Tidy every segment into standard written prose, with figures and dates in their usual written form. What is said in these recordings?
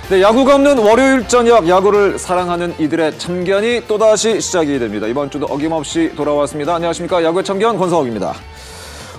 네, 야구가 없는 월요일 저녁 야구를 사랑하는 이들의 참견이 또다시 시작이 됩니다. 이번 주도 어김없이 돌아왔습니다. 안녕하십니까. 야구의 참견 권성욱입니다.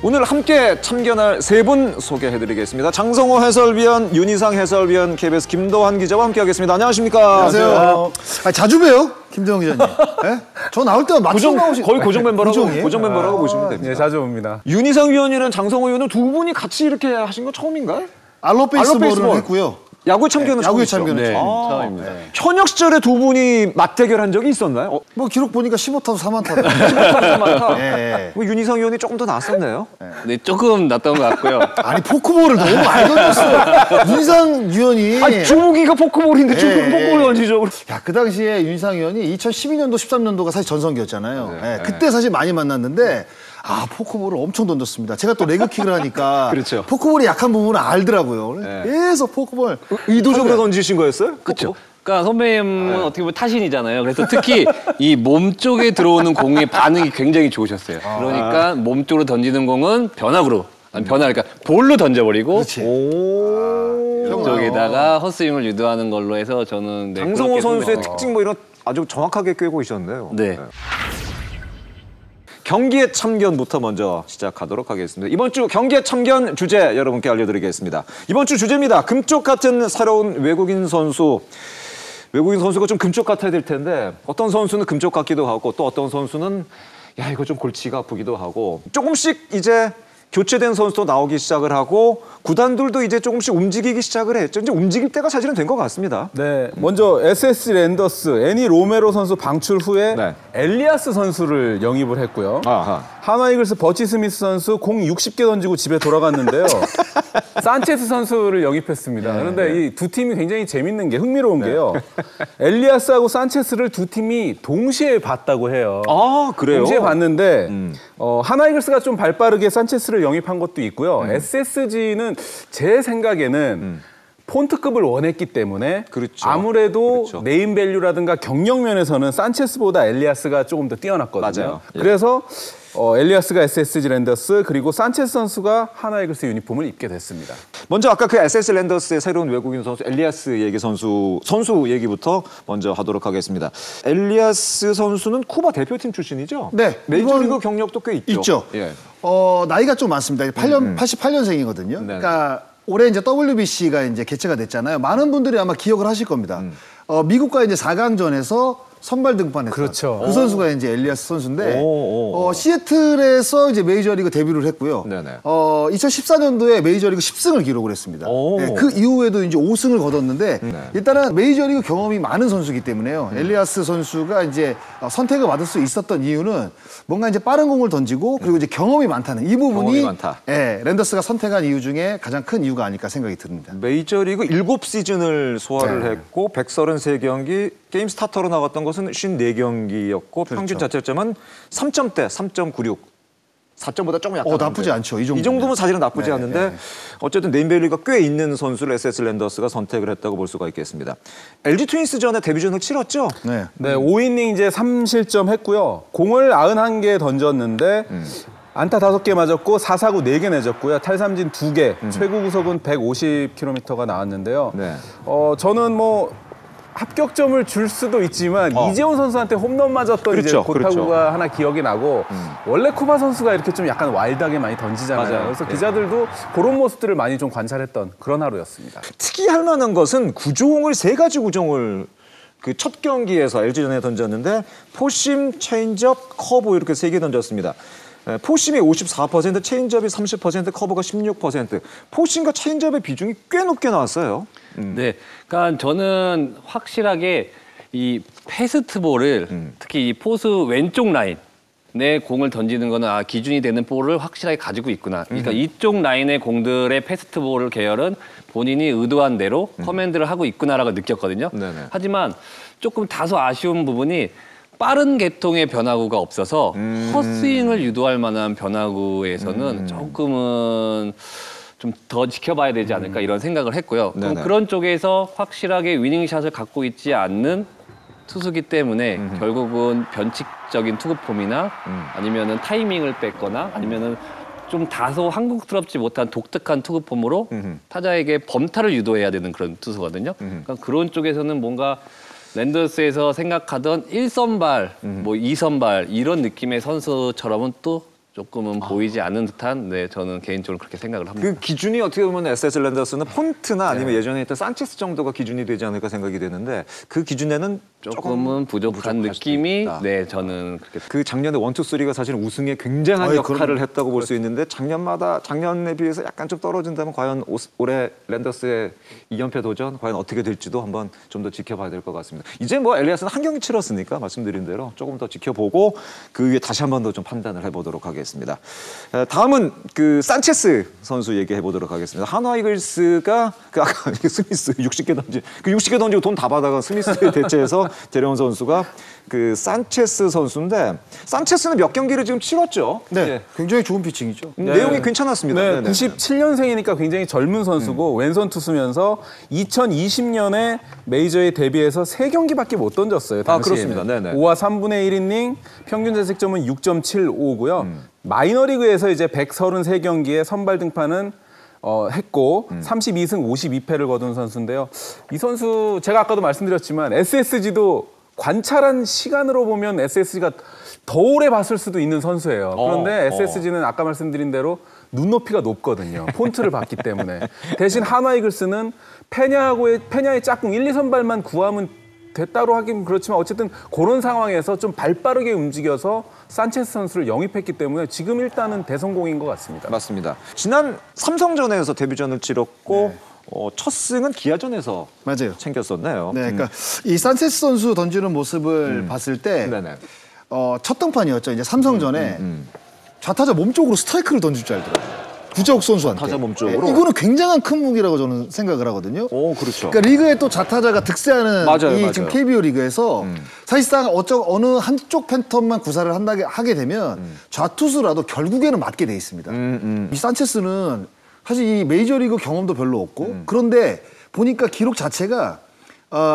오늘 함께 참견할 세 분 소개해드리겠습니다. 장성호 해설위원, 윤희상 해설위원, KBS 김도환 기자와 함께하겠습니다. 안녕하십니까. 안녕하세요. 자주 봬요, 김도환 기자님. 네? 저 나올 때만 맞춰 나오시. 거의 고정 멤버라고 보시면 됩니다. 네, 자주 옵니다. 윤희상 위원이랑 장성호 위원은 두 분이 같이 이렇게 하신 건 처음인가요? 알로 베이스볼을 했고요. 야구의 참견은 야구의 참견은 처음입니다. 현역 시절에 두 분이 맞대결한 적이 있었나요? 뭐 기록 보니까 15타수 4만타. 15타수 4만타. 네. 뭐 윤희상 위원이 조금 더 낫었네요. 네, 조금 낫던 것 같고요. 아니 포크볼을 너무 많이 던졌어. 윤상 위원이. 아니 주무기가 포크볼인데 지금 포크볼 던지죠. 야, 그 당시에 윤상 위원이 2012년도, 13년도가 사실 전성기였잖아요. 그때 사실 많이 만났는데. 포크볼을 엄청 던졌습니다. 제가 또 레그킥을 하니까 그렇죠. 포크볼이 약한 부분을 알더라고요. 계속 포크볼 의도적으로 던지신 거였어요? 그렇죠. 그러니까 선배님은 어떻게 보면 타신이잖아요. 그래서 특히 이 몸 쪽에 들어오는 공의 반응이 굉장히 좋으셨어요. 그러니까 몸 쪽으로 던지는 공은 변화구로, 그러니까 볼로 던져버리고 쪽에다가 헛스윙을 유도하는 걸로 해서 저는 장성호 선수의 특징 뭐 이런 아주 정확하게 꿰고 있었네요. 네. 경기의 참견부터 먼저 시작하도록 하겠습니다. 이번 주 경기의 참견 주제 여러분께 알려드리겠습니다. 이번 주 주제입니다. 금쪽 같은 새로운 외국인 선수. 외국인 선수가 좀 금쪽 같아야 될 텐데 어떤 선수는 금쪽 같기도 하고 또 어떤 선수는 야 이거 좀 골치가 아프기도 하고 조금씩 이제 교체된 선수도 나오기 시작을 하고 구단들도 이제 조금씩 움직이기 시작을 했죠. 이제 움직일 때가 사실은 된 것 같습니다. 네, 먼저 SSG 랜더스 애니 로메로 선수 방출 후에 엘리아스 선수를 영입을 했고요. 한화 이글스 버치 스미스 선수 공 60개 던지고 집에 돌아갔는데요. 산체스 선수를 영입했습니다. 그런데 이 두 팀이 굉장히 재밌는 게 흥미로운 게요. 엘리아스하고 산체스를 두 팀이 동시에 봤다고 해요. 아, 그래요? 동시에 봤는데 한화 이글스가 좀 발빠르게 산체스를 영입한 것도 있고요. SSG는 제 생각에는 폰트급을 원했기 때문에 아무래도 네임밸류라든가 경력 면에서는 산체스보다 엘리아스가 조금 더 뛰어났거든요. 맞아요. 그래서 엘리아스가 SSG 랜더스 그리고 산체스 선수가 한화 이글스 유니폼을 입게 됐습니다. 먼저 아까 그 SSG 랜더스의 새로운 외국인 선수 엘리아스 선수 얘기부터 먼저 하도록 하겠습니다. 엘리아스 선수는 쿠바 대표팀 출신이죠? 네. 메이저리그 경력도 꽤 있죠. 있죠. 나이가 좀 많습니다. 88년생이거든요. 그러니까 올해 이제 WBC가 이제 개최가 됐잖아요. 많은 분들이 아마 기억을 하실 겁니다. 미국과 이제 4강전에서 선발 등판했던 그렇죠. 그 선수가 이제 엘리아스 선수인데 시애틀에서 이제 메이저리그 데뷔를 했고요. 2014년도에 메이저리그 10승을 기록을 했습니다. 그 이후에도 이제 5승을 거뒀는데 일단은 메이저리그 경험이 많은 선수이기 때문에요. 엘리아스 선수가 이제 선택을 받을 수 있었던 이유는 뭔가 이제 빠른 공을 던지고 그리고 이제 경험이 많다는 이 부분이 랜더스가 선택한 이유 중에 가장 큰 이유가 아닐까 생각이 듭니다. 메이저리그 7시즌을 소화를 했고 133경기 게임 스타터로 나갔던 것은 54경기였고 평균 자책점은 3점대 3.96. 4점보다 조금 약간 나쁘지 않죠. 이 정도면 사실은 나쁘지 않은데 어쨌든 네임밸류가 꽤 있는 선수를 SS 랜더스가 선택을 했다고 볼 수가 있겠습니다. LG 트윈스전에 데뷔전을 치렀죠? 네, 5이닝 이제 3실점 했고요. 공을 91개 던졌는데 안타 5개 맞았고 4사구 4개 내줬고요. 탈삼진 2개, 최고 구속은 150km가 나왔는데요. 저는 뭐 합격점을 줄 수도 있지만 이재훈 선수한테 홈런 맞았던 이제 고타구가 하나 기억이 나고 원래 쿠바 선수가 이렇게 좀 약간 와일드하게 많이 던지잖아요. 그래서 기자들도 그런 모습들을 많이 좀 관찰했던 그런 하루였습니다. 특이할 만한 것은 구종을 3가지 구종을 그 첫 경기에서 LG전에 던졌는데 포심, 체인지업, 커브 이렇게 3개 던졌습니다. 포심이 54%, 체인지업이 30%, 커브가 16%. 포심과 체인지업의 비중이 꽤 높게 나왔어요. 네, 그러니까 저는 확실하게 이 패스트볼을 특히 이 포수 왼쪽 라인에 공을 던지는 거는 기준이 되는 볼을 확실하게 가지고 있구나. 그러니까 이쪽 라인의 공들의 패스트볼 계열은 본인이 의도한 대로 커맨드를 하고 있구나라고 느꼈거든요. 하지만 조금 다소 아쉬운 부분이 빠른 계통의 변화구가 없어서 헛스윙을 유도할 만한 변화구에서는 조금은 좀 더 지켜봐야 되지 않을까 이런 생각을 했고요. 그럼 그런 쪽에서 확실하게 위닝샷을 갖고 있지 않는 투수기 때문에 결국은 변칙적인 투구 폼이나 아니면은 타이밍을 뺐거나 아니면은 좀 다소 한국스럽지 못한 독특한 투구 폼으로 타자에게 범타를 유도해야 되는 그런 투수거든요. 그러니까 그런 쪽에서는 뭔가 랜더스에서 생각하던 1선발, 뭐 2선발 이런 느낌의 선수처럼은 또 조금은 보이지 않는 듯한 네 저는 개인적으로 그렇게 생각을 합니다. 그 기준이 어떻게 보면 SS 랜더스는 폰트나 아니면 예전에 있던 산체스 정도가 기준이 되지 않을까 생각이 되는데 그 기준에는 조금은 부족한 느낌이 네 저는 그렇게 그 작년에 1, 2, 3가 사실 우승에 굉장한 역할을 했다고 볼 수 있는데 작년에 비해서 약간 좀 떨어진다면 과연 올해 랜더스의 2연패 도전 과연 어떻게 될지도 한번 좀 더 지켜봐야 될 것 같습니다. 이제 뭐 엘리아스는 한 경기 치렀으니까 말씀드린 대로 조금 더 지켜보고 그 위에 다시 한 번 더 좀 판단을 해보도록 하겠습니다. 다음은 그 산체스 선수 얘기해 보도록 하겠습니다. 한화 이글스가 그 아까 스미스 60개 던지고 돈 다 받아간 스미스에 대체해서 데려온 선수가 그 산체스 선수인데 산체스는 몇 경기를 지금 치렀죠? 네, 예. 굉장히 좋은 피칭이죠. 내용이 괜찮았습니다. 네, 97년생이니까 굉장히 젊은 선수고 왼손 투수면서 2020년에 메이저에 데뷔해서 3경기밖에 못 던졌어요. 당시에는. 그렇습니다. 네네. 5와 3분의 1이닝, 평균 자책점은 6.75고요. 마이너리그에서 이제 133경기에 선발 등판은 했고 32승 52패를 거둔 선수인데요. 이 선수 제가 아까도 말씀드렸지만 SSG도 관찰한 시간으로 보면 SSG가 더 오래 봤을 수도 있는 선수예요. 그런데 SSG는 아까 말씀드린 대로 눈높이가 높거든요. 폰트를 봤기 때문에. 대신 한화 이글스는 페냐의 짝꿍 1, 2선발만 구하면 됐다고 하긴 그렇지만 어쨌든 그런 상황에서 좀 발빠르게 움직여서 산체스 선수를 영입했기 때문에 지금 일단은 대성공인 것 같습니다. 맞습니다. 지난 삼성전에서 데뷔전을 치렀고 첫 승은 기아전에서 맞아요. 챙겼었네요. 네, 그러니까 이 산체스 선수 던지는 모습을 봤을 때 첫 등판이었죠. 이제 삼성전에 좌타자 몸쪽으로 스트라이크를 던질 줄 알더라고요. 구자욱 선수한테. 타자 몸쪽으로? 네, 이거는 굉장한 큰 무기라고 저는 생각을 하거든요. 오, 그렇죠. 그러니까 리그에 또 좌타자가 득세하는 맞아요. 지금 KBO 리그에서 사실상 어느 한쪽 팬텀만 구사를 하게 되면 좌투수라도 결국에는 맞게 돼 있습니다. 이 산체스는 사실 이 메이저리그 경험도 별로 없고 그런데 보니까 기록 자체가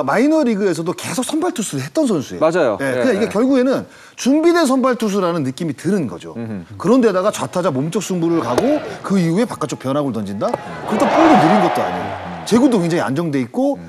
마이너리그에서도 계속 선발 투수를 했던 선수예요. 맞아요. 네, 그냥 이게 결국에는 준비된 선발 투수라는 느낌이 드는 거죠. 그런데다가 좌타자 몸쪽 승부를 가고 그 이후에 바깥쪽 변화구를 던진다? 그렇다고 볼도 느린 것도 아니에요. 제구도 굉장히 안정돼 있고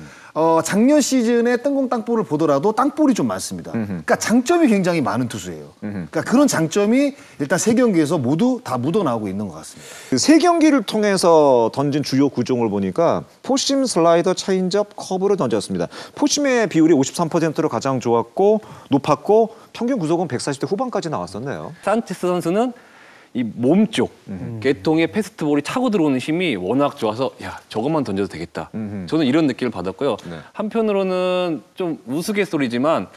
작년 시즌에 뜬공 땅볼을 보더라도 땅볼이 좀 많습니다. 그러니까 장점이 굉장히 많은 투수예요. 그러니까 그런 장점이 일단 3경기에서 모두 다 묻어나오고 있는 것 같습니다. 그 3경기를 통해서 던진 주요 구종을 보니까 포심, 슬라이더, 체인지업, 커브를 던졌습니다. 포심의 비율이 53%로 가장 좋았고 높았고 평균 구속은 140대 후반까지 나왔었네요. 산체스 선수는 이 몸쪽 계통의 패스트볼이 차고 들어오는 힘이 워낙 좋아서 야 저것만 던져도 되겠다. 저는 이런 느낌을 받았고요. 한편으로는 좀 우스갯소리지만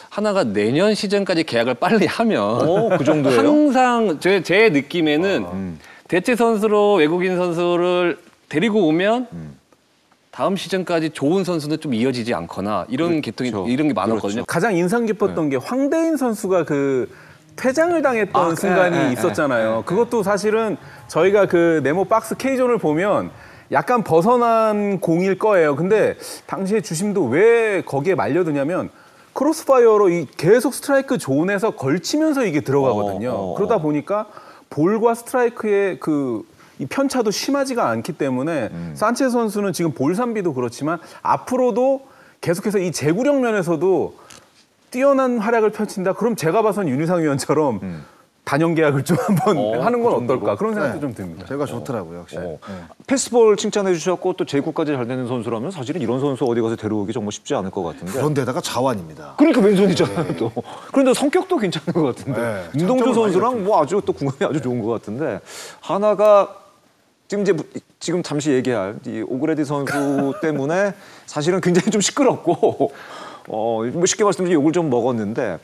하나가 내년 시즌까지 계약을 빨리 하면 그 정도예요? 항상 제 느낌에는 대체 선수로 외국인 선수를 데리고 오면 다음 시즌까지 좋은 선수는 좀 이어지지 않거나 이런 계통이 이런 게 많았거든요. 가장 인상 깊었던 게 황대인 선수가 그 퇴장을 당했던 순간이 있었잖아요. 그것도 사실은 저희가 그 네모 박스 K존을 보면 약간 벗어난 공일 거예요. 근데 당시에 주심도 왜 거기에 말려드냐면 크로스파이어로 계속 스트라이크 존에서 걸치면서 이게 들어가거든요. 그러다 보니까 볼과 스트라이크의 이 편차도 심하지가 않기 때문에 산체스 선수는 지금 볼 삼비도 그렇지만 앞으로도 계속해서 이 제구력 면에서도 뛰어난 활약을 펼친다. 그럼 제가 봐선 윤희상 위원처럼 단연 계약을 좀 한번 하는 건 어떨까 그런 생각도 좀 듭니다. 제가 좋더라고요, 역시. 패스볼 칭찬해 주셨고 또 제구까지 잘 되는 선수라면 사실은 이런 선수 어디 가서 데려오기 정말 쉽지 않을 것 같은데. 그런데다가 자완입니다. 그러니까 왼손이잖아요 또. 그런데 성격도 괜찮은 것 같은데. 네, 윤동주 선수랑 뭐 아주 또 궁합이 아주 좋은 것 같은데 하나가 지금 잠시 얘기할 이 오그레디 선수 때문에 사실은 굉장히 좀 시끄럽고 뭐 쉽게 말씀드리면 욕을 좀 먹었는데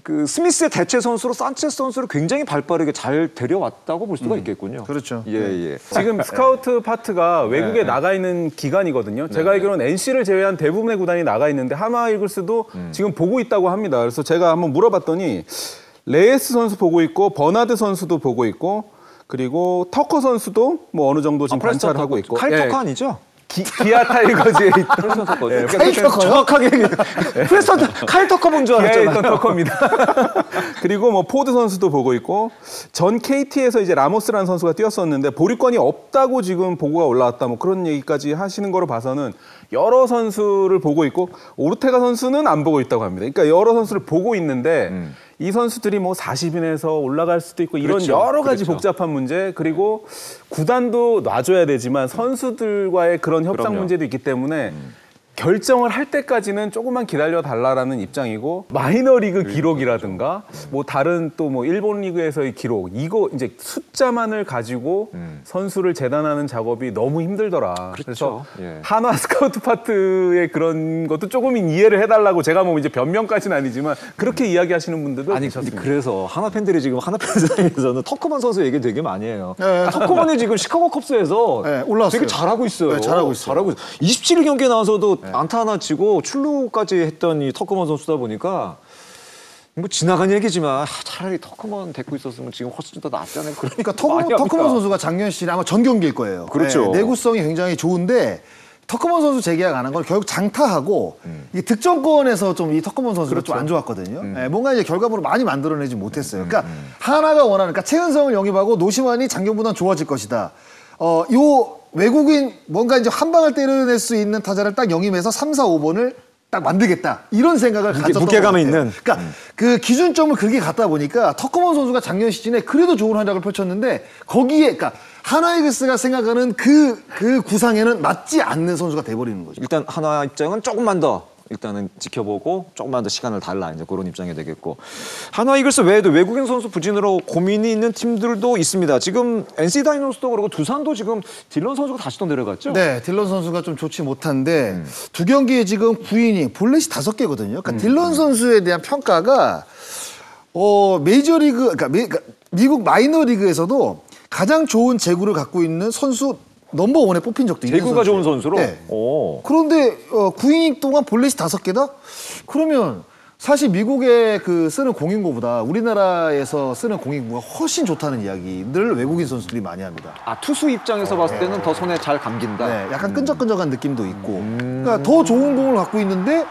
그 스미스의 대체 선수로 산체스 선수를 굉장히 발빠르게 잘 데려왔다고 볼 수가 있겠군요. 그렇죠. 예. 지금 스카우트 파트가 외국에 나가 있는 기간이거든요. 제가 알기로는 NC를 제외한 대부분의 구단이 나가 있는데 한화 이글스도 지금 보고 있다고 합니다. 그래서 제가 한번 물어봤더니 레이스 선수 보고 있고 버나드 선수도 보고 있고 그리고 터커 선수도 뭐 어느 정도 지금 관찰을 하고 있고. 칼 터커 아니죠? 기아 타이거즈에 있던 카일 터커요? 정확하게 프레스턴 카일 터커 본 줄 기아에 알았잖아요. 있던 터커입니다. 그리고 뭐 포드 선수도 보고 있고 전 KT에서 이제 라모스라는 선수가 뛰었었는데 보류권이 없다고 지금 보고가 올라왔다 뭐 그런 얘기까지 하시는 거로 봐서는 여러 선수를 보고 있고 오르테가 선수는 안 보고 있다고 합니다. 그러니까 여러 선수를 보고 있는데 이 선수들이 뭐 40인에서 올라갈 수도 있고 이런 그렇죠. 여러 가지 그렇죠. 복잡한 문제 그리고 구단도 놔줘야 되지만 선수들과의 그런 협상 그럼요. 문제도 있기 때문에 결정을 할 때까지는 조금만 기다려 달라라는 입장이고 마이너리그 기록이라든가 뭐 다른 또 뭐 일본 리그에서의 기록 이거 이제 숫자만을 가지고 선수를 재단하는 작업이 너무 힘들더라. 그래서 예. 한화 스카우트 파트의 그런 것도 조금 이해를 해달라고 제가 뭐 이제 변명까지는 아니지만 그렇게 이야기하시는 분들도 아니 계셨습니다. 그래서 하나 팬들이 지금 하나 팬사에서는 터커먼 선수 얘기 되게 많이 해요. 네. 터커먼이 지금 시카고 컵스에서 네, 올라왔어요. 되게 잘하고 있어요. 네, 잘하고 있어요. 27일 경기에 나와서도 안타 하나 치고 출루까지 했던 이 터커먼 선수다 보니까 뭐 지나간 얘기지만 차라리 터커먼 데리고 있었으면 지금 훨씬 더 낫지 않을까. 그러니까 터커먼 선수가 작년 시즌 아마 전 경기일 거예요. 그렇죠. 네, 내구성이 굉장히 좋은데 터커먼 선수 재계약 안 한 건 결국 장타하고 이 득점권에서 좀 이 터커먼 선수가 좀 안 좋았거든요. 네, 뭔가 이제 결과물을 많이 만들어내지 못했어요. 그러니까 하나가 원하는 그러니까 최은성을 영입하고 노시환이 작년보다 좋아질 것이다. 요 외국인 뭔가 이제 한 방을 때려낼 수 있는 타자를 딱 영입해서 3, 4, 5번을 딱 만들겠다 이런 생각을 가졌던 무게감이 것 같아요. 있는. 그러니까 그 기준점을 그렇게 갖다 보니까 터커먼 선수가 작년 시즌에 그래도 좋은 활약을 펼쳤는데 거기에 그러니까 하나이글스가 생각하는 그 구상에는 맞지 않는 선수가 돼버리는 거죠. 일단 하나 입장은 조금만 더 일단은 지켜보고 조금만 더 시간을 달라 이제 그런 입장이 되겠고 한화 이글스 외에도 외국인 선수 부진으로 고민이 있는 팀들도 있습니다. 지금 NC 다이노스도 그렇고 두산도 지금 딜런 선수가 다시 또 내려갔죠? 네, 딜런 선수가 좀 좋지 못한데 두 경기에 지금 9이닝 볼넷이 5개거든요. 그러니까 딜런 선수에 대한 평가가 메이저리그 그러니까 미국 마이너리그에서도 가장 좋은 제구를 갖고 있는 선수 넘버 원에 뽑힌 적도 있는 제구가 선수예요. 좋은 선수로? 네. 오. 그런데 9이닝 동안 볼넷이 5개다? 그러면 사실 미국의 그 쓰는 공인구보다 우리나라에서 쓰는 공인구가 훨씬 좋다는 이야기를 외국인 선수들이 많이 합니다. 아 투수 입장에서 봤을 때는 더 손에 잘 감긴다. 네, 약간 끈적끈적한 느낌도 있고 그러니까 더 좋은 공을 갖고 있는데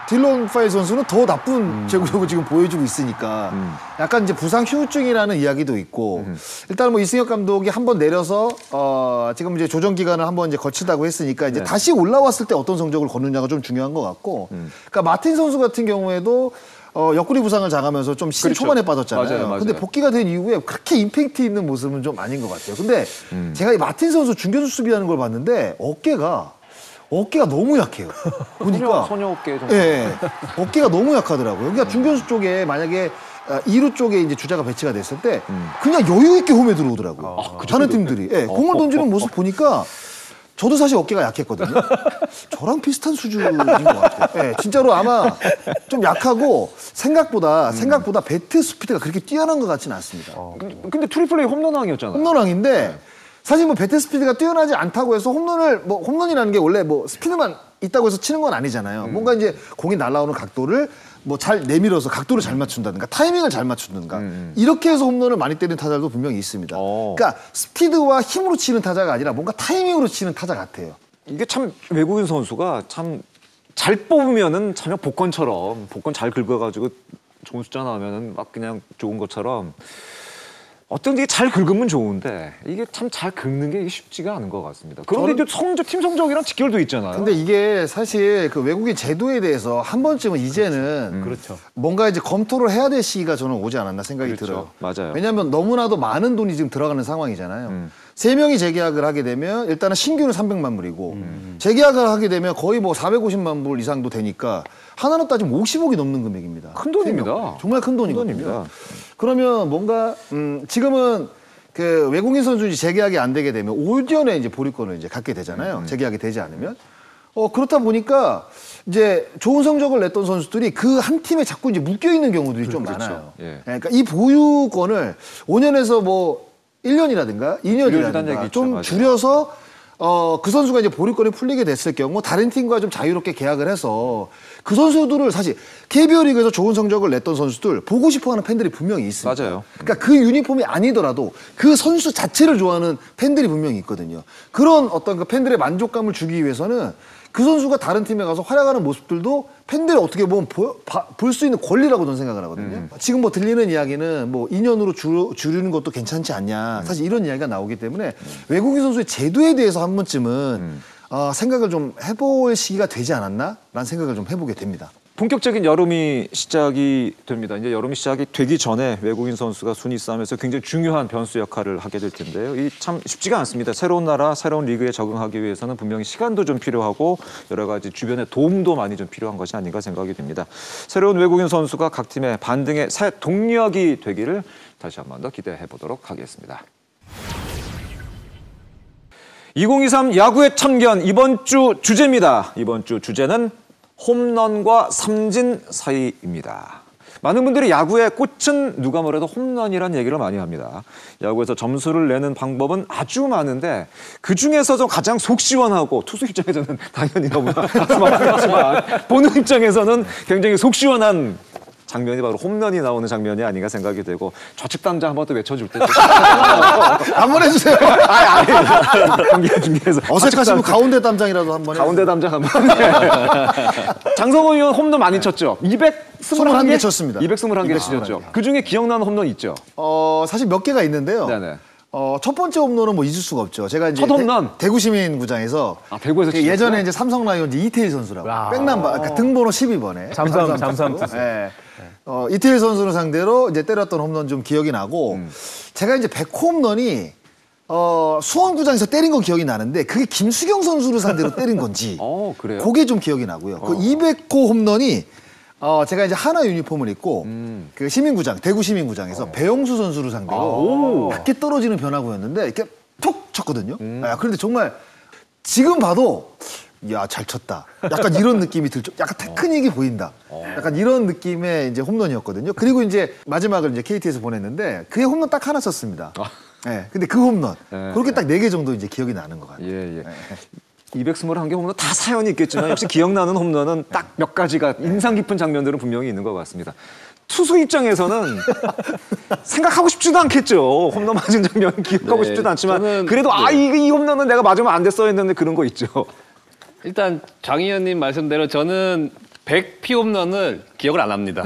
딜런 파일 선수는 더 나쁜 제구력을 지금 보여주고 있으니까 약간 이제 부상 휴증이라는 이야기도 있고 일단 뭐 이승엽 감독이 한번 내려서 지금 이제 조정 기간을 한번 이제 거치다고 했으니까 이제 다시 올라왔을 때 어떤 성적을 거느냐가 좀 중요한 것 같고 그러니까 마틴 선수 같은 경우에도 옆구리 부상을 당하면서 좀 시즌 그렇죠. 초반에 빠졌잖아요. 맞아요. 근데 복귀가 된 이후에 그렇게 임팩트 있는 모습은 좀 아닌 것 같아요. 근데 제가 이 마틴 선수 중견수 수비하는 걸 봤는데 어깨가 너무 약해요. 보니까 소녀 어깨 정도. 예, 어깨가 너무 약하더라고요. 그러니까 중견수 쪽에 만약에 2루 쪽에 이제 주자가 배치가 됐을 때 그냥 여유 있게 홈에 들어오더라고요. 다른 팀들이 공을 던지는 모습 보니까 저도 사실 어깨가 약했거든요. 저랑 비슷한 수준인 것 같아요. 예, 진짜로 아마 좀 약하고 생각보다 배트 스피드가 그렇게 뛰어난 것 같지는 않습니다. 근데 트리플레이 홈런왕이었잖아요. 홈런왕인데 사실 뭐 배트 스피드가 뛰어나지 않다고 해서 홈런이라는 게 원래 뭐 스피드만 있다고 해서 치는 건 아니잖아요. 뭔가 이제 공이 날아오는 각도를 뭐 잘 내밀어서 각도를 잘 맞춘다든가 타이밍을 잘 맞춘다든가 이렇게 해서 홈런을 많이 때리는 타자들도 분명히 있습니다. 그러니까 스피드와 힘으로 치는 타자가 아니라 뭔가 타이밍으로 치는 타자 같아요. 이게 참 외국인 선수가 참 잘 뽑으면은 참 복권 잘 긁어가지고 좋은 숫자 나오면은 막 그냥 좋은 것처럼 어떤 게 잘 긁으면 좋은데 이게 참 잘 긁는 게 쉽지가 않은 것 같습니다. 그런데 팀 성적이랑 직결도 있잖아요. 근데 이게 사실 그 외국인 제도에 대해서 한 번쯤은 이제는 그렇죠. 뭔가 이제 검토를 해야 될 시기가 저는 오지 않았나 생각이 들어요. 맞아요. 왜냐하면 너무나도 많은 돈이 지금 들어가는 상황이잖아요. 3명이 재계약을 하게 되면 일단은 신규는 300만 불이고 재계약을 하게 되면 거의 뭐 450만 불 이상도 되니까 하나로 따지면 50억이 넘는 금액입니다. 큰 돈입니다. 3명. 정말 큰 돈이거든요. 돈입니다. 그러면 뭔가 지금은 그 외국인 선수들이 재계약이 안 되게 되면 오전에 이제 보류권을 이제 갖게 되잖아요. 재계약이 되지 않으면. 그렇다 보니까 이제 좋은 성적을 냈던 선수들이 그 한 팀에 자꾸 이제 묶여 있는 경우들이 좀 많아요. 예. 그러니까 이 보유권을 5년에서 뭐 1년이라든가 2년이라든가 얘기 있죠. 좀 맞아요. 줄여서 그 선수가 이제 보류권이 풀리게 됐을 경우 다른 팀과 좀 자유롭게 계약을 해서 그 선수들을 사실 KBO 리그에서 좋은 성적을 냈던 선수들 보고 싶어하는 팬들이 분명히 있습니다. 맞아요. 그러니까 그 유니폼이 아니더라도 그 선수 자체를 좋아하는 팬들이 분명히 있거든요. 그런 어떤 그 팬들의 만족감을 주기 위해서는 그 선수가 다른 팀에 가서 활약하는 모습들도 팬들이 어떻게 보면 볼 수 있는 권리라고 저는 생각을 하거든요. 지금 뭐 들리는 이야기는 뭐 2년으로 줄이는 것도 괜찮지 않냐. 사실 이런 이야기가 나오기 때문에 외국인 선수의 제도에 대해서 한 번쯤은 생각을 좀 해볼 시기가 되지 않았나? 라는 생각을 좀 해보게 됩니다. 본격적인 여름이 시작이 됩니다. 이제 여름이 시작이 되기 전에 외국인 선수가 순위 싸움에서 굉장히 중요한 변수 역할을 하게 될 텐데요. 이 참 쉽지가 않습니다. 새로운 나라, 새로운 리그에 적응하기 위해서는 분명히 시간도 좀 필요하고 여러 가지 주변의 도움도 많이 좀 필요한 것이 아닌가 생각이 됩니다. 새로운 외국인 선수가 각 팀의 반등의 새 동력이 되기를 다시 한 번 더 기대해 보도록 하겠습니다. 2023 야구의 참견 이번 주 주제입니다. 이번 주 주제는 홈런과 삼진 사이입니다. 많은 분들이 야구의 꽃은 누가 뭐래도 홈런이라는 얘기를 많이 합니다. 야구에서 점수를 내는 방법은 아주 많은데 그중에서 좀 가장 속 시원하고 투수 입장에서는 당연히 너무나 가슴 아프겠지만 보는 입장에서는 굉장히 속 시원한 장면이 바로 홈런이 나오는 장면이 아닌가 생각이 되고 좌측 담장 한번 또 외쳐줄 때 한번 해주세요. 경기 중계에서 어색하시면 가운데 담장이라도 한번 가운데 담장 한번. 네. 장성호 의원 홈런 많이 쳤죠. 221개 쳤습니다. 221개 치셨죠. 그중에 기억나는 홈런 있죠. 사실 몇 개가 있는데요. 네네. 첫 번째 홈런은 뭐 잊을 수가 없죠. 제가 이제 첫 홈런? 대구 시민구장에서 대구에서 예전에 이제 삼성 라이온즈 이태일 선수라고 백남바 그러니까 등번호 12번에 잠수함 네. 이태일 선수를 상대로 이제 때렸던 홈런 좀 기억이 나고 제가 이제 100호 홈런이 수원구장에서 때린 건 기억이 나는데 그게 김수경 선수를 상대로 때린 건지 그래요? 그게 좀 기억이 나고요. 그 200호 홈런이 제가 이제 하나 유니폼을 입고 그 시민구장, 대구 시민구장에서 배영수 선수를 상대로 낮게 떨어지는 변화구였는데 이렇게 톡 쳤거든요. 그런데 정말 지금 봐도 야, 잘 쳤다. 약간 이런 느낌이 들죠. 약간 테크닉이 보인다. 약간 이런 느낌의 이제 홈런이었거든요. 그리고 이제 마지막을 이제 KT에서 보냈는데 그게 홈런 딱 하나 쳤습니다. 네, 근데 그 홈런 그렇게 딱 4개 정도 이제 기억이 나는 것 같아요. 예. 221개 홈런 다 사연이 있겠지만 역시 기억나는 홈런은 딱 몇 가지가 인상 깊은 장면들은 분명히 있는 것 같습니다. 투수 입장에서는 생각하고 싶지도 않겠죠. 홈런 맞은 장면 기억하고 싶지도 않지만 그래도 이 홈런은 내가 맞으면 안 됐어야 했는데 그런 거 있죠. 일단 장 의원님 말씀대로 저는 100피 홈런을 기억을 안 합니다.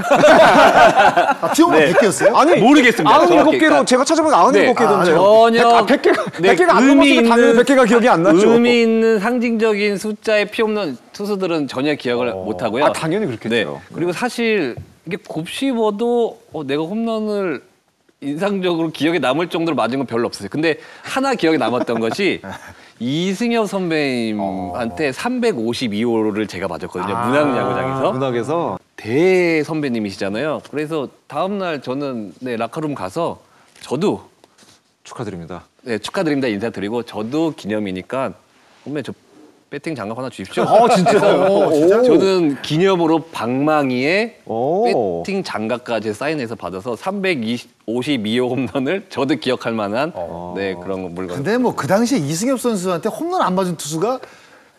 피홈런 100개였어요? 아니 모르겠습니다. 97개로 제가 찾아보니까 97개던데요. 전혀 100개가 안 넘었으면 당연히 100개가 기억이 안 나죠. 의미 있는 상징적인 숫자의 피홈런 투수들은 전혀 기억을 못 하고요. 당연히 그렇겠죠. 그리고 사실 이게 곱씹어도 내가 홈런을 인상적으로 기억에 남을 정도로 맞은 건 별로 없었어요. 근데 하나 기억에 남았던 것이 이승엽 선배님한테 352호를 제가 맞았거든요. 문학야구장에서. 문학에서 대 선배님이시잖아요. 그래서 다음날 저는 라커룸 가서 저도 축하드립니다. 축하드립니다 인사드리고 저도 기념이니까 선배 저 배팅 장갑 하나 주십시오. 진짜요? 진짜? 저는 기념으로 방망이에 배팅 장갑까지 사인해서 받아서 352호 홈런을 저도 기억할 만한 그런 물건. 근데 뭐 그 당시에 이승엽 선수한테 홈런 안 맞은 투수가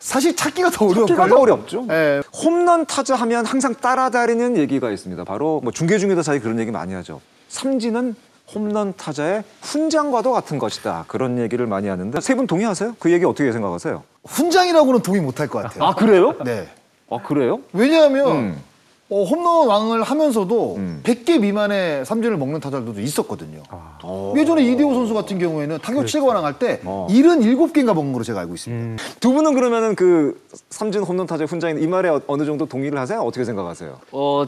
사실 찾기가 더 어려워요. 찾기가 더 어렵죠. 네. 홈런 타자 하면 항상 따라다니는 얘기가 있습니다. 바로 뭐 중계 중에도 사실 그런 얘기 많이 하죠. 삼진은 홈런 타자의 훈장과도 같은 것이다. 그런 얘기를 많이 하는데 세 분 동의하세요? 그 얘기 어떻게 생각하세요? 훈장이라고는 동의 못할 것 같아요. 그래요? 네. 그래요? 왜냐하면 홈런 왕을 하면서도 100개 미만의 삼진을 먹는 타자들도 있었거든요. 예전에 이대호 선수 같은 경우에는 타격 7관왕 할 때 77개인가 먹은 걸로 제가 알고 있습니다. 두 분은 그러면은 그 삼진 홈런 타자의 훈장인 이 말에 어느 정도 동의를 하세요? 어떻게 생각하세요?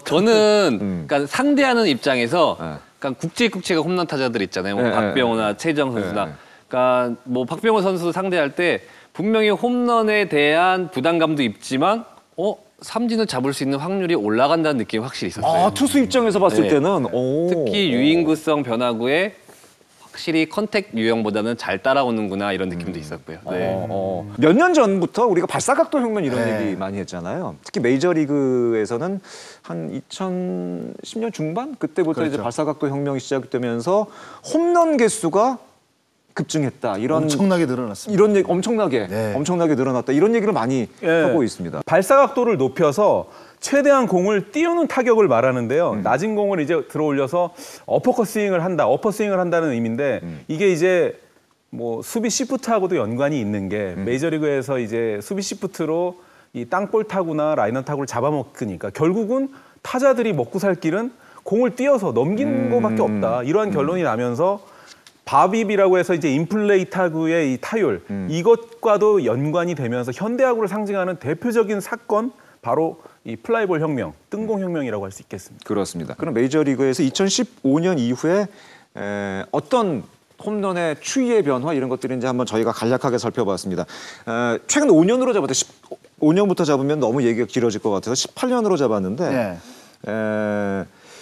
저는 그러니까 상대하는 입장에서 그러니까 국제가 홈런 타자들 있잖아요. 뭐 박병호나 최정 선수나. 그러니까 뭐 박병호 선수 상대할 때 분명히 홈런에 대한 부담감도 있지만 삼진을 잡을 수 있는 확률이 올라간다는 느낌이 확실히 있었어요. 투수 입장에서 봤을 때는 특히 유인구성 변화구에 확실히 컨택 유형보다는 잘 따라오는구나 이런 느낌도 있었고요. 몇 년 전부터 우리가 발사각도 혁명 이런 얘기 많이 했잖아요. 특히 메이저리그에서는 한 2010년 중반 그때부터 이제 발사각도 혁명이 시작되면서 홈런 개수가 급증했다. 이런 엄청나게 늘어났습니다. 이런 얘기 엄청나게 네. 엄청나게 늘어났다. 이런 얘기를 많이 하고 있습니다. 발사 각도를 높여서 최대한 공을 띄우는 타격을 말하는데요. 낮은 공을 이제 들어올려서 어퍼컷 스윙을 한다. 어퍼 스윙을 한다는 의미인데 이게 이제 뭐 수비 시프트하고도 연관이 있는 게 메이저리그에서 이제 수비 시프트로 이 땅볼 타구나 라이너 타구를 잡아먹으니까 결국은 타자들이 먹고 살 길은 공을 띄어서 넘기는 것밖에 없다. 이러한 결론이 나면서 바빕이라고 해서 이제 인플레이 타구의 이 타율 이것과도 연관이 되면서 현대야구를 상징하는 대표적인 사건 바로 이 플라이볼 혁명, 뜬공 혁명이라고 할 수 있겠습니다. 그렇습니다. 그럼 메이저리그에서 2015년 이후에 어떤 홈런의 추이의 변화 이런 것들인지 한번 저희가 간략하게 살펴봤습니다. 최근 5년으로 잡았대. 5년부터 잡으면 너무 얘기가 길어질 것 같아서 18년으로 잡았는데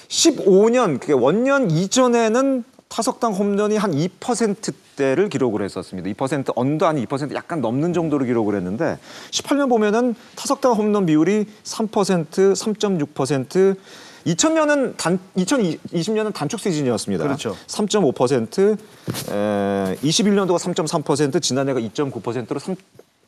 15년, 그게 원년 이전에는 타석당 홈런이 한 2%대를 기록을 했었습니다. 2% 언더 아니 2% 약간 넘는 정도로 기록을 했는데 18년 보면은 타석당 홈런 비율이 3%, 3.6%, 2020년은 단축 시즌이었습니다. 그렇죠. 3.5%, 21년도가 3.3%, 지난해가 2.9%로